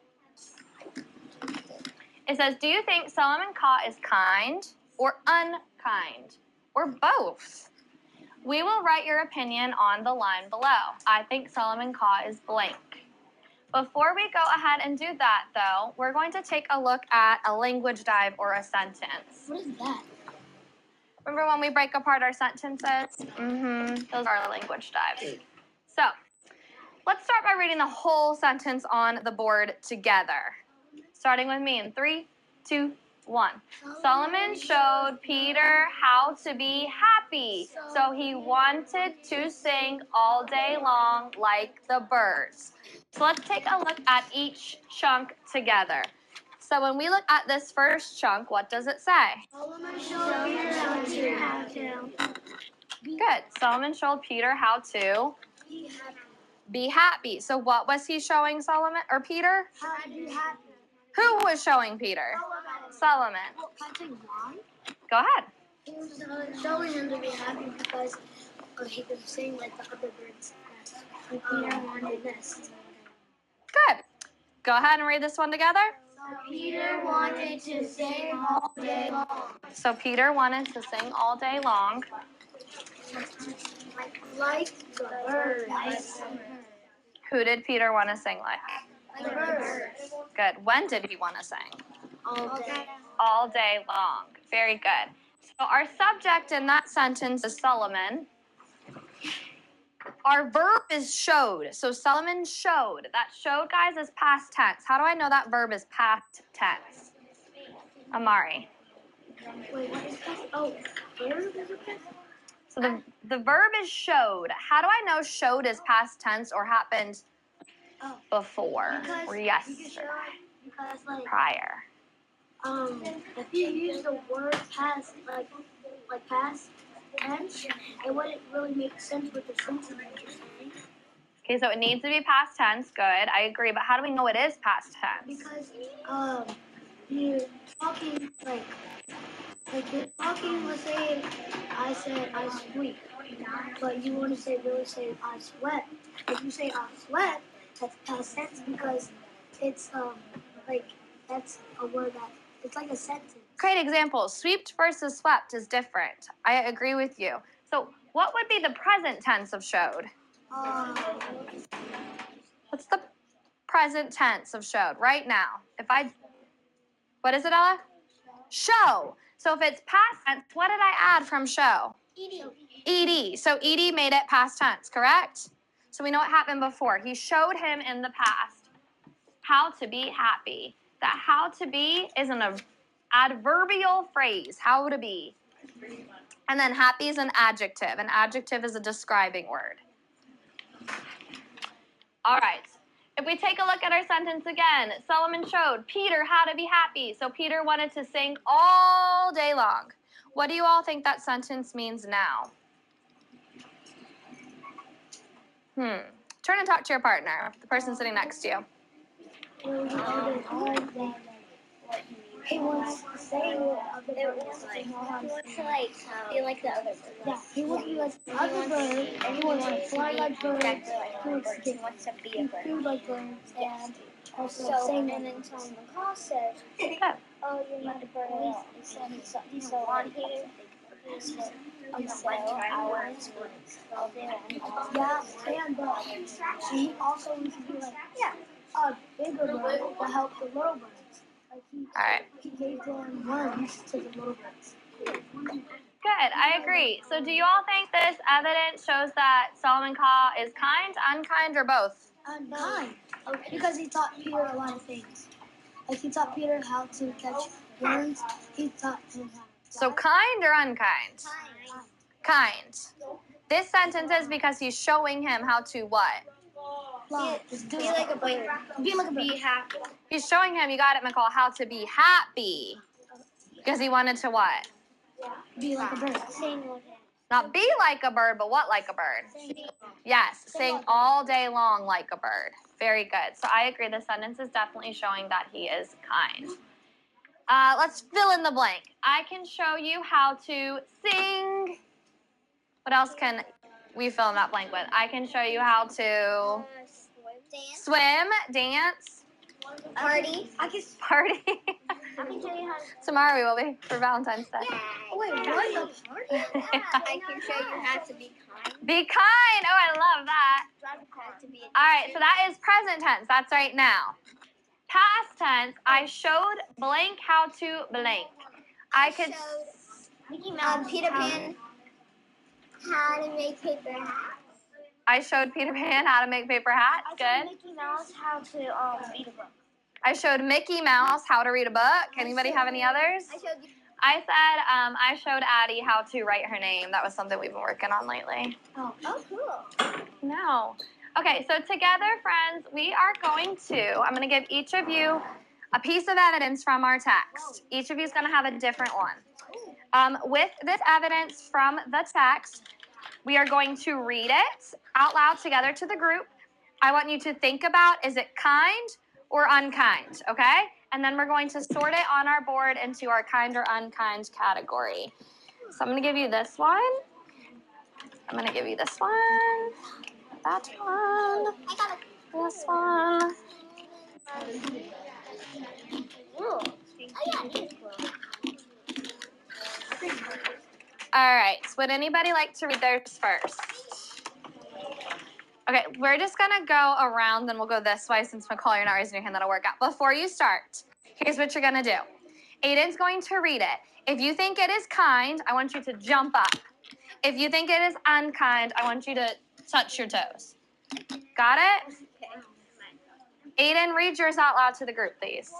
Speaker 2: It says, do you think Solomon Ka is kind or unkind or both? We will write your opinion on the line below. I think Solomon Ka is blank. Before we go ahead and do that, though, we're going to take a look at a language dive or a sentence.
Speaker 3: What is that?
Speaker 2: Remember when we break apart our sentences? Those are language dives. So, let's start by reading the whole sentence on the board together. Starting with me in 3, 2, 1. Solomon showed Peter how to be happy, so he wanted to sing all day long like the birds. So let's take a look at each chunk together. So when we look at this first chunk, what does it say?
Speaker 3: Solomon showed Peter how to
Speaker 2: Good. Solomon showed Peter how to be happy. So what was he showing Solomon or Peter?
Speaker 3: How to be happy.
Speaker 2: Who was showing Peter? Solomon.
Speaker 3: Can I take one?
Speaker 2: Go ahead.
Speaker 3: He was showing him to be happy because he could sing like the other birds. And Peter wanted this.
Speaker 2: Good. Go ahead and read this one together.
Speaker 3: Peter wanted to sing all day long.
Speaker 2: So Peter wanted to sing all day long.
Speaker 3: Like the birds.
Speaker 2: Who did Peter want to sing like?
Speaker 3: Like the birds.
Speaker 2: Good. When did he want to sing?
Speaker 3: All day.
Speaker 2: All day long. Very good. So our subject in that sentence is Solomon. Our verb is showed. So Solomon showed. That showed, guys, is past tense. How do I know that verb is past tense? Amari.
Speaker 3: Wait, what is that? Oh, bird is it?
Speaker 2: So the verb is showed. How do I know showed is past tense or happened before or yesterday?
Speaker 3: Because like
Speaker 2: prior.
Speaker 3: If you use the word past like past tense, it wouldn't really make sense with the sentence you're saying.
Speaker 2: Okay, so it needs to be past tense. Good, I agree. But how do we know it is past tense?
Speaker 3: Because you're talking like Like you're talking, let's say I said I squeak, but you want to really say I sweat. If you say I sweat, that's past tense because it's like that's a word that it's like a sentence.
Speaker 2: Great example. Sweeped versus swept is different. I agree with you. So what would be the present tense of showed? What's the present tense of showed right now? What is it, Ella? Show. So if it's past tense, what did I add from show? ED. So ED made it past tense, correct? So we know what happened before. He showed him in the past how to be happy. That how to be is an adverbial phrase, how to be. And then happy is an adjective. An adjective is a describing word. All right. If we take a look at our sentence again, Solomon showed Peter how to be happy. So Peter wanted to sing all day long. What do you all think that sentence means now? Turn and talk to your partner, the person sitting next to you.
Speaker 3: He wants to say
Speaker 5: He wants to like be like the other bird.
Speaker 3: yeah, he wants to be like the other bird, and he wants to fly like birds, he wants to
Speaker 5: be a bird.
Speaker 3: food like birds, and also
Speaker 5: So,
Speaker 3: sing
Speaker 5: and then Solomon Call said, "Oh, you're not a bird at all." So on here, he said, "So I want to all day long."
Speaker 3: yeah, and he also wants to be like a bigger bird to help the little birds. Like
Speaker 2: All right.
Speaker 3: he gave them worms to the little birds.
Speaker 2: Good, I agree. So do you all think this evidence shows that Solomon Caw is kind, unkind, or both?
Speaker 3: Unkind. Because he taught Peter a lot of things. Like he taught Peter how to catch worms. He taught him how to
Speaker 2: So kind or unkind? Kind. This sentence is because he's showing him how to what?
Speaker 3: fly.
Speaker 5: Be like a bird.
Speaker 3: Be like a bird.
Speaker 5: Be happy.
Speaker 2: He's showing him, you got it, McCall, how to be happy. Because he wanted to what?
Speaker 3: Be like a bird.
Speaker 5: Sing with him.
Speaker 2: Not be like a bird, but what like a bird? Yes, sing all day long like a bird. Very good. So I agree, this sentence is definitely showing that he is kind. Let's fill in the blank. I can show you how to sing. What else can we fill in that blank with? I can show you how to swim, dance,
Speaker 5: Party.
Speaker 2: party.
Speaker 5: I can show you how to.
Speaker 2: Tomorrow we will be for Valentine's Day.
Speaker 3: Oh, wait, what?
Speaker 5: I can show you how to be kind.
Speaker 2: Be kind. Oh, I love that.
Speaker 5: How to be a
Speaker 2: All right, so that is present tense. That's right now. Past tense, I showed blank how to blank. I could.
Speaker 5: Mickey Mouse. Peter Pan. How to make paper hats.
Speaker 2: I showed Peter Pan how to make paper hats. Good.
Speaker 5: Mickey Mouse how to read a book.
Speaker 2: I showed Mickey Mouse how to read a book. Anybody have any others? I said I showed Addie how to write her name. That was something we've been working on lately.
Speaker 5: Oh, cool.
Speaker 2: No. Okay, so together, friends, we are going to, I'm going to give each of you a piece of evidence from our text. Each of you is going to have a different one. With this evidence from the text, we are going to read it out loud together to the group. I want you to think about, is it kind or unkind, okay? And then we're going to sort it on our board into our kind or unkind category. So I'm going to give you this one. I'm going to give you this one. That one. This one. All right, so would anybody like to read theirs first? Okay, we're just gonna go around, then we'll go this way since McCall, you're not raising your hand, that'll work out. Before you start, here's what you're gonna do. Aiden's going to read it. If you think it is kind, I want you to jump up. If you think it is unkind, I want you to touch your toes. Got it? Aiden, read yours out loud to the group, please.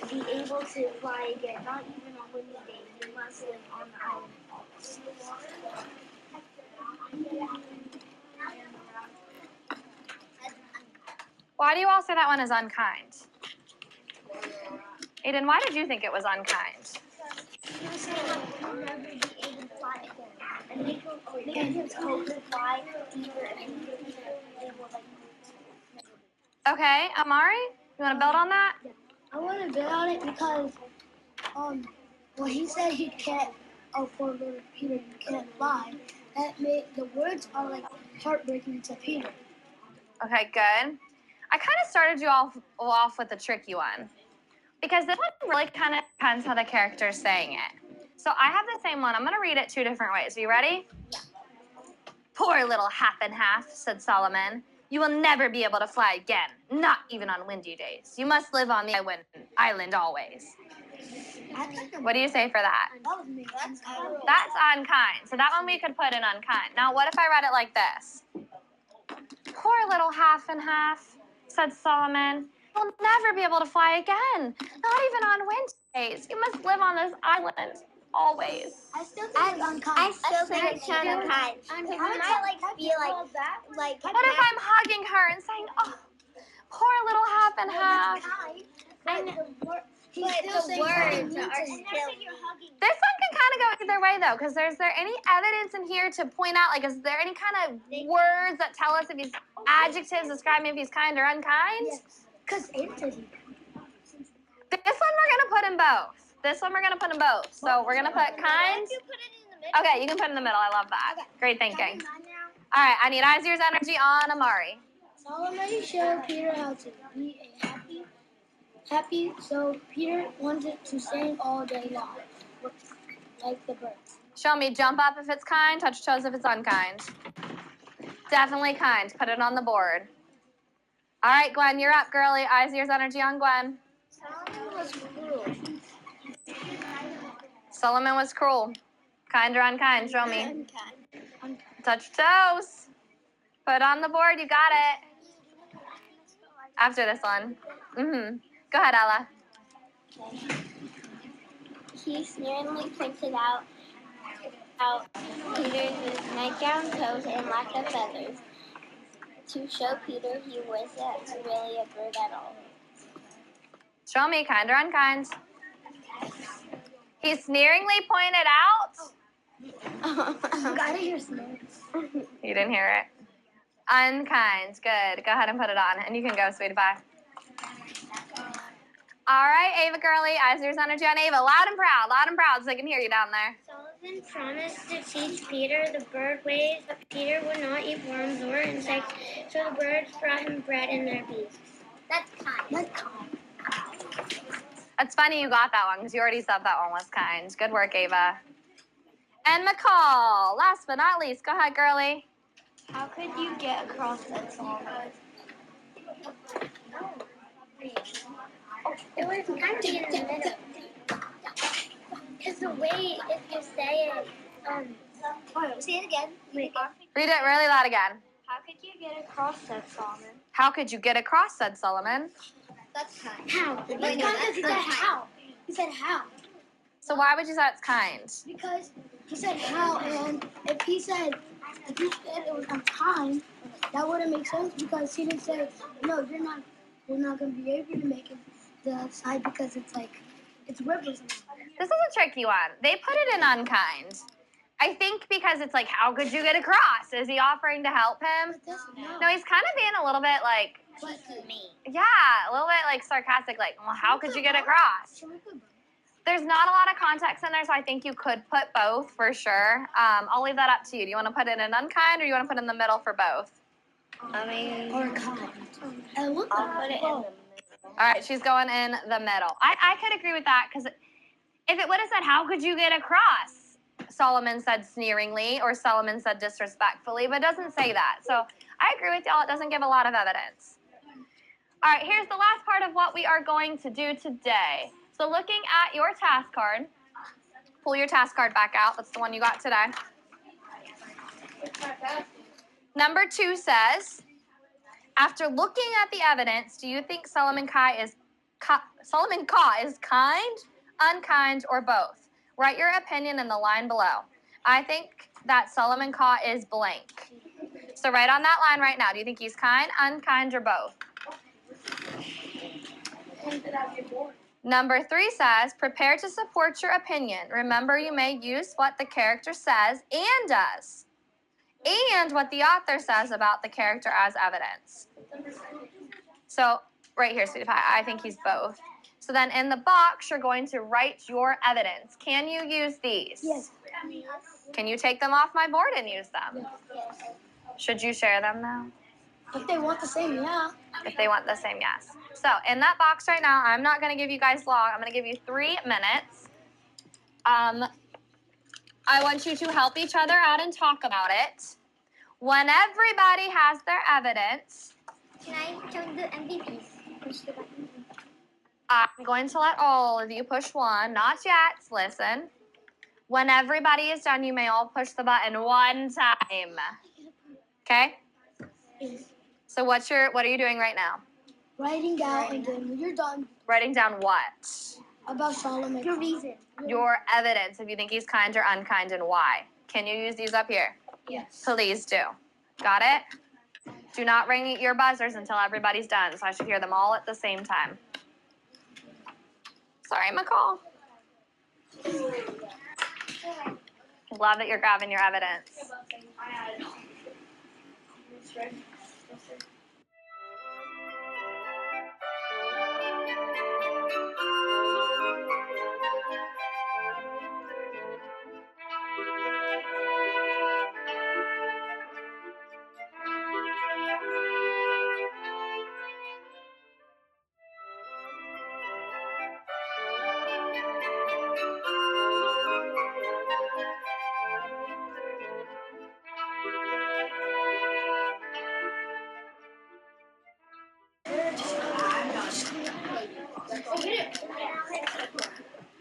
Speaker 5: Be able to fly again, not even on windy days. You must live on the island.
Speaker 2: Why do you all say that one is unkind? Aiden, why did you think it was unkind?
Speaker 5: He was saying like he'll never be able to fly again. And make his hope to fly deeper and they will like.
Speaker 2: Okay, Amari, you want to build on that?
Speaker 3: I wouldn't bet on it because when he said he can't, poor little Peter, you can't fly. That made the words are like heartbreaking to Peter.
Speaker 2: Okay, good. I kind of started you off with a tricky one because this one really kind of depends how the character is saying it. So I have the same one. I'm going to read it 2 different ways. Are you ready?
Speaker 3: Yeah.
Speaker 2: Poor little half and half, said Solomon. You will never be able to fly again, not even on windy days. You must live on the island always. What do you say for that? That's unkind. So that one we could put in unkind. Now, what if I read it like this? Poor little half and half, said Solomon. You'll never be able to fly again, not even on windy days. You must live on this island always.
Speaker 3: I still think it's unkind.
Speaker 5: I still think it's kind of kind. Because it might be like.
Speaker 2: What if I'm hugging her and saying, "Oh, poor little half and half"?
Speaker 5: But the words are still.
Speaker 2: This one can kind of go either way though, because is there any evidence in here to point out, like, is there any kind of words that tell us if he's adjectives describing if he's kind or unkind?
Speaker 3: Yes, because it says he.
Speaker 2: This one we're gonna put in both. This one we're gonna put in both. So we're gonna put kind. Okay, you can put it in the middle. I love that. Great thinking. All right, I need eyes, ears, energy on Amari.
Speaker 3: Solomon showed Peter how to be happy, so Peter wanted to sing all day long, like the birds.
Speaker 2: Show me jump up if it's kind, touch toes if it's unkind. Definitely kind. Put it on the board. All right, Gwen, you're up, girly. Eyes, ears, energy on Gwen.
Speaker 5: Solomon was cruel.
Speaker 2: Solomon was cruel. Kind or unkind? Show me.
Speaker 5: Unkind.
Speaker 2: Touch toes. Put on the board. You got it. After this one. Go ahead, Ella.
Speaker 5: He sneeringly pointed out Peter's nightgown, toes, and lack of feathers to show Peter he wasn't really a bird at all.
Speaker 2: Show me, kind or unkind. He sneeringly pointed out.
Speaker 3: You gotta hear sneering.
Speaker 2: You didn't hear it. Unkind. Good. Go ahead and put it on. And you can go, sweetie pie. All right, Ava girly. Eyes, ears, energy on Ava. Loud and proud, so I can hear you down there.
Speaker 5: Solomon promised to teach Peter the bird ways, but Peter would not eat worms or insects, so the birds brought him bread in their beaks. That's kind.
Speaker 2: That's funny you got that one, because you already said that one was kind. Good work, Ava. And McCall. Last but not least. Go ahead, girly.
Speaker 5: How could you get across that, Solomon? It was kind of in the middle. Because the way, if you say it, say it again.
Speaker 2: Read it really loud again.
Speaker 5: How could you get across that, Solomon?
Speaker 2: How could you get across, said Solomon.
Speaker 5: That's kind. How?
Speaker 3: Because he said how. He said how.
Speaker 2: So why would you say it's kind?
Speaker 3: Because he said how, and if he said it was unkind, that wouldn't make sense because he didn't say, no, you're not going to be able to make it the side because it's rivers.
Speaker 2: This is a tricky one. They put it in unkind. I think because it's like, how could you get across? Is he offering to help him? No, he's kind of being a little bit like, yeah, a little bit like sarcastic, like, well, how could you get across? There's not a lot of context in there, so I think you could put both for sure. I'll leave that up to you. Do you want to put it in unkind or do you want to put it in the middle for both?
Speaker 5: I mean,
Speaker 3: Or kind.
Speaker 5: I'll put it in the middle.
Speaker 2: All right, she's going in the middle. I could agree with that because if it would have said, how could you get across? Solomon said sneeringly or Solomon said disrespectfully, but it doesn't say that. So I agree with y'all. It doesn't give a lot of evidence. All right, here's the last part of what we are going to do today. So looking at your task card, pull your task card back out. That's the one you got today. Number 2 says, after looking at the evidence, do you think Solomon Ka is kind, unkind, or both? Write your opinion in the line below. I think that Solomon Ka is blank. So write on that line right now. Do you think he's kind, unkind, or both? Number 3 says, prepare to support your opinion. Remember, you may use what the character says and does, and what the author says about the character as evidence. So right here, sweetie pie, I think he's both. So then in the box, you're going to write your evidence. Can you use these?
Speaker 3: Yes.
Speaker 2: Can you take them off my board and use them?
Speaker 3: Yes.
Speaker 2: Should you share them now?
Speaker 3: If they want the same, yeah.
Speaker 2: If they want the same, yes. So in that box right now, I'm not going to give you guys long. I'm going to give you 3 minutes. I want you to help each other out and talk about it. When everybody has their evidence,
Speaker 5: Can I join the MVPs? Push the button.
Speaker 2: I'm going to let all of you push one. Not yet. Listen. When everybody is done, you may all push the button one time. Okay? So what are you doing right now?
Speaker 3: Writing down, and then when you're done,
Speaker 2: Writing down what?
Speaker 3: about Solomon.
Speaker 5: Your reason.
Speaker 2: Your evidence, if you think he's kind or unkind, and why. Can you use these up here?
Speaker 3: Yes.
Speaker 2: Please do. Got it? Do not ring your buzzers until everybody's done, so I should hear them all at the same time. Sorry, McCall. Love that you're grabbing your evidence.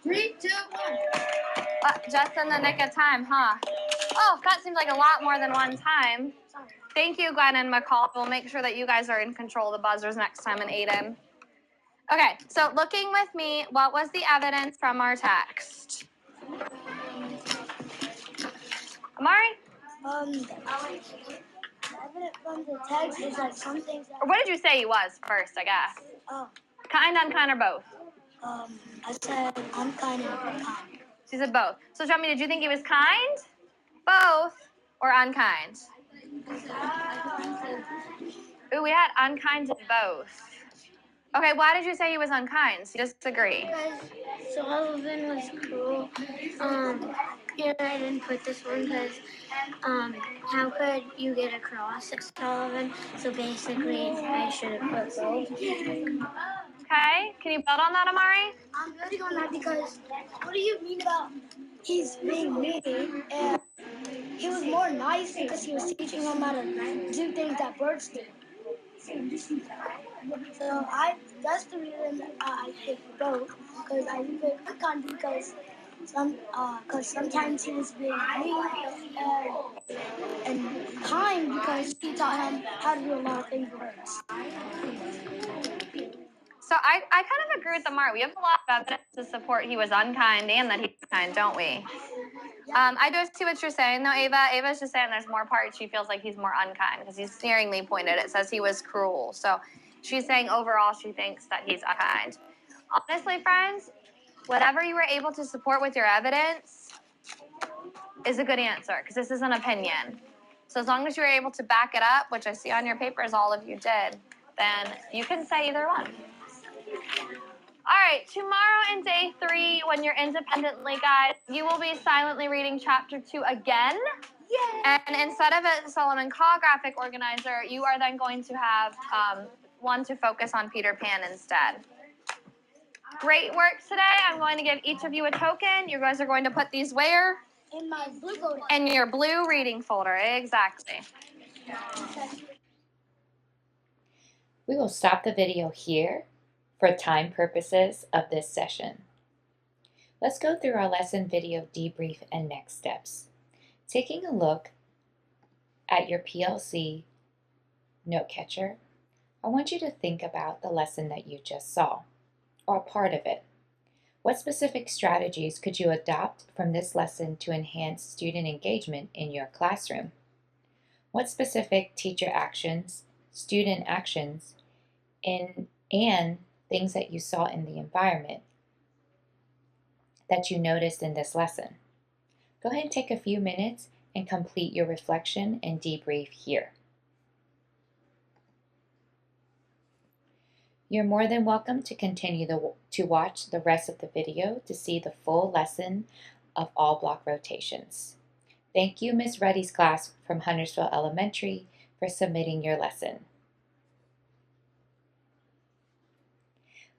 Speaker 3: Three, two, one.
Speaker 2: Just in the nick of time, huh? Oh, that seems like a lot more than one time. Thank you, Glenn and McCall. We'll make sure that you guys are in control of the buzzers next time, and Aiden. Okay, so looking with me, what was the evidence from our text? Amari?
Speaker 3: The evidence from the text is like some things that.
Speaker 2: Or what did you say he was first, I guess?
Speaker 3: Oh,
Speaker 2: Kind, unkind, or both?
Speaker 3: I said I'm kind of kind.
Speaker 2: She said both. So tell me, did you think he was kind, both, or unkind? Ooh, we had unkind and both. Okay, why did you say he was unkind? So you disagree.
Speaker 5: Because Sullivan was cruel. I didn't put this one because, how could you get across at Sullivan? So basically, I should have put both.
Speaker 2: Okay, can you build on that, Amari?
Speaker 3: I'm building on that because what do you mean about he's being mean? And he was more nice because he was teaching him how to do things that birds do. So that's the reason I picked both, because I picked kind because sometimes he was being mean, and kind because he taught him how to do a lot of things with birds.
Speaker 2: So I kind of agree with Amari. We have a lot of evidence to support he was unkind and that he was kind, don't we? I do see what you're saying, though, Ava. Ava's just saying there's more parts she feels like he's more unkind because he's sneeringly pointed. It says he was cruel. So she's saying overall she thinks that he's unkind. Honestly, friends, whatever you were able to support with your evidence is a good answer because this is an opinion. So as long as you were able to back it up, which I see on your papers all of you did, then you can say either one. All right, tomorrow in day 3, when you're independently, guys, you will be silently reading chapter 2 again. Yay! And instead of a Solomon Call graphic organizer, you are then going to have one to focus on Peter Pan instead. Great work today. I'm going to give each of you a token. You guys are going to put these where?
Speaker 3: In my blue folder.
Speaker 2: In your blue reading folder, exactly.
Speaker 1: We will stop the video here for time purposes of this session. Let's go through our lesson video debrief and next steps. Taking a look at your PLC note catcher, I want you to think about the lesson that you just saw, or a part of it. What specific strategies could you adopt from this lesson to enhance student engagement in your classroom? What specific teacher actions, student actions, and things that you saw in the environment that you noticed in this lesson? Go ahead and take a few minutes and complete your reflection and debrief here. You're more than welcome to continue to watch the rest of the video to see the full lesson of all block rotations. Thank you, Ms. Reddy's class from Huntersville Elementary, for submitting your lesson.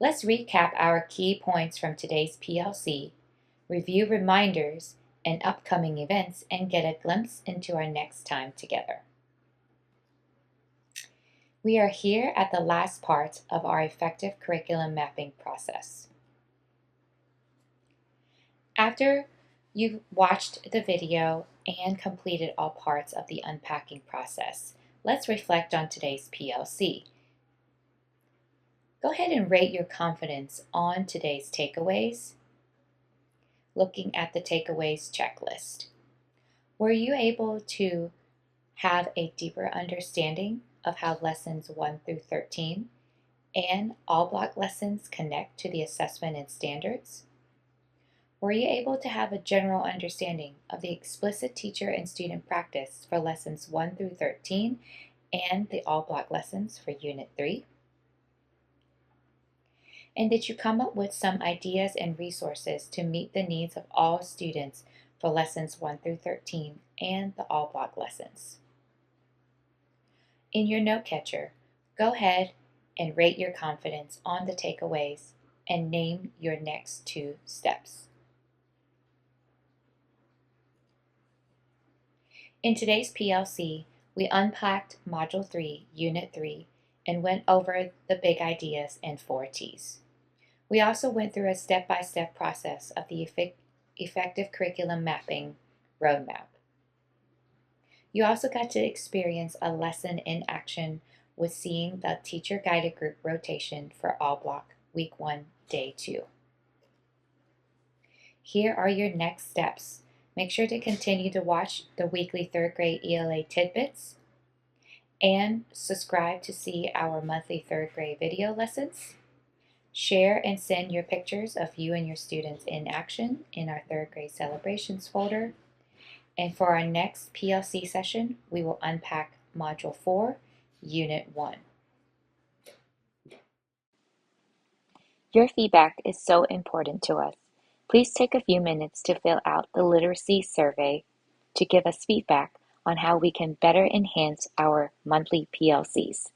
Speaker 1: Let's recap our key points from today's PLC, review reminders and upcoming events, and get a glimpse into our next time together. We are here at the last part of our effective curriculum mapping process. After you've watched the video and completed all parts of the unpacking process, let's reflect on today's PLC. Go ahead and rate your confidence on today's takeaways. Looking at the takeaways checklist, were you able to have a deeper understanding of how lessons 1 through 13 and all block lessons connect to the assessment and standards? Were you able to have a general understanding of the explicit teacher and student practice for lessons 1 through 13 and the all block lessons for Unit 3? And did you come up with some ideas and resources to meet the needs of all students for lessons 1 through 13 and the all block lessons? In your note catcher, go ahead and rate your confidence on the takeaways and name your next 2 steps. In today's PLC, we unpacked Module 3, Unit 3, and went over the big ideas and 4 T's. We also went through a step-by-step process of the effective curriculum mapping roadmap. You also got to experience a lesson in action with seeing the teacher-guided group rotation for all block Week 1, Day 2. Here are your next steps. Make sure to continue to watch the weekly 3rd grade ELA tidbits and subscribe to see our monthly 3rd grade video lessons. Share and send your pictures of you and your students in action in our 3rd grade celebrations folder. And for our next PLC session, we will unpack Module 4, Unit 1. Your feedback is so important to us. Please take a few minutes to fill out the literacy survey to give us feedback on how we can better enhance our monthly PLCs.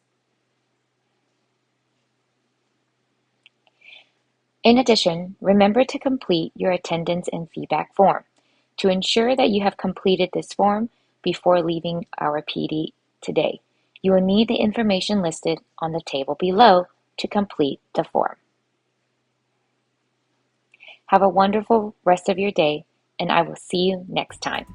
Speaker 1: In addition, remember to complete your attendance and feedback form. To ensure that you have completed this form before leaving our PD today, you will need the information listed on the table below to complete the form. Have a wonderful rest of your day, and I will see you next time.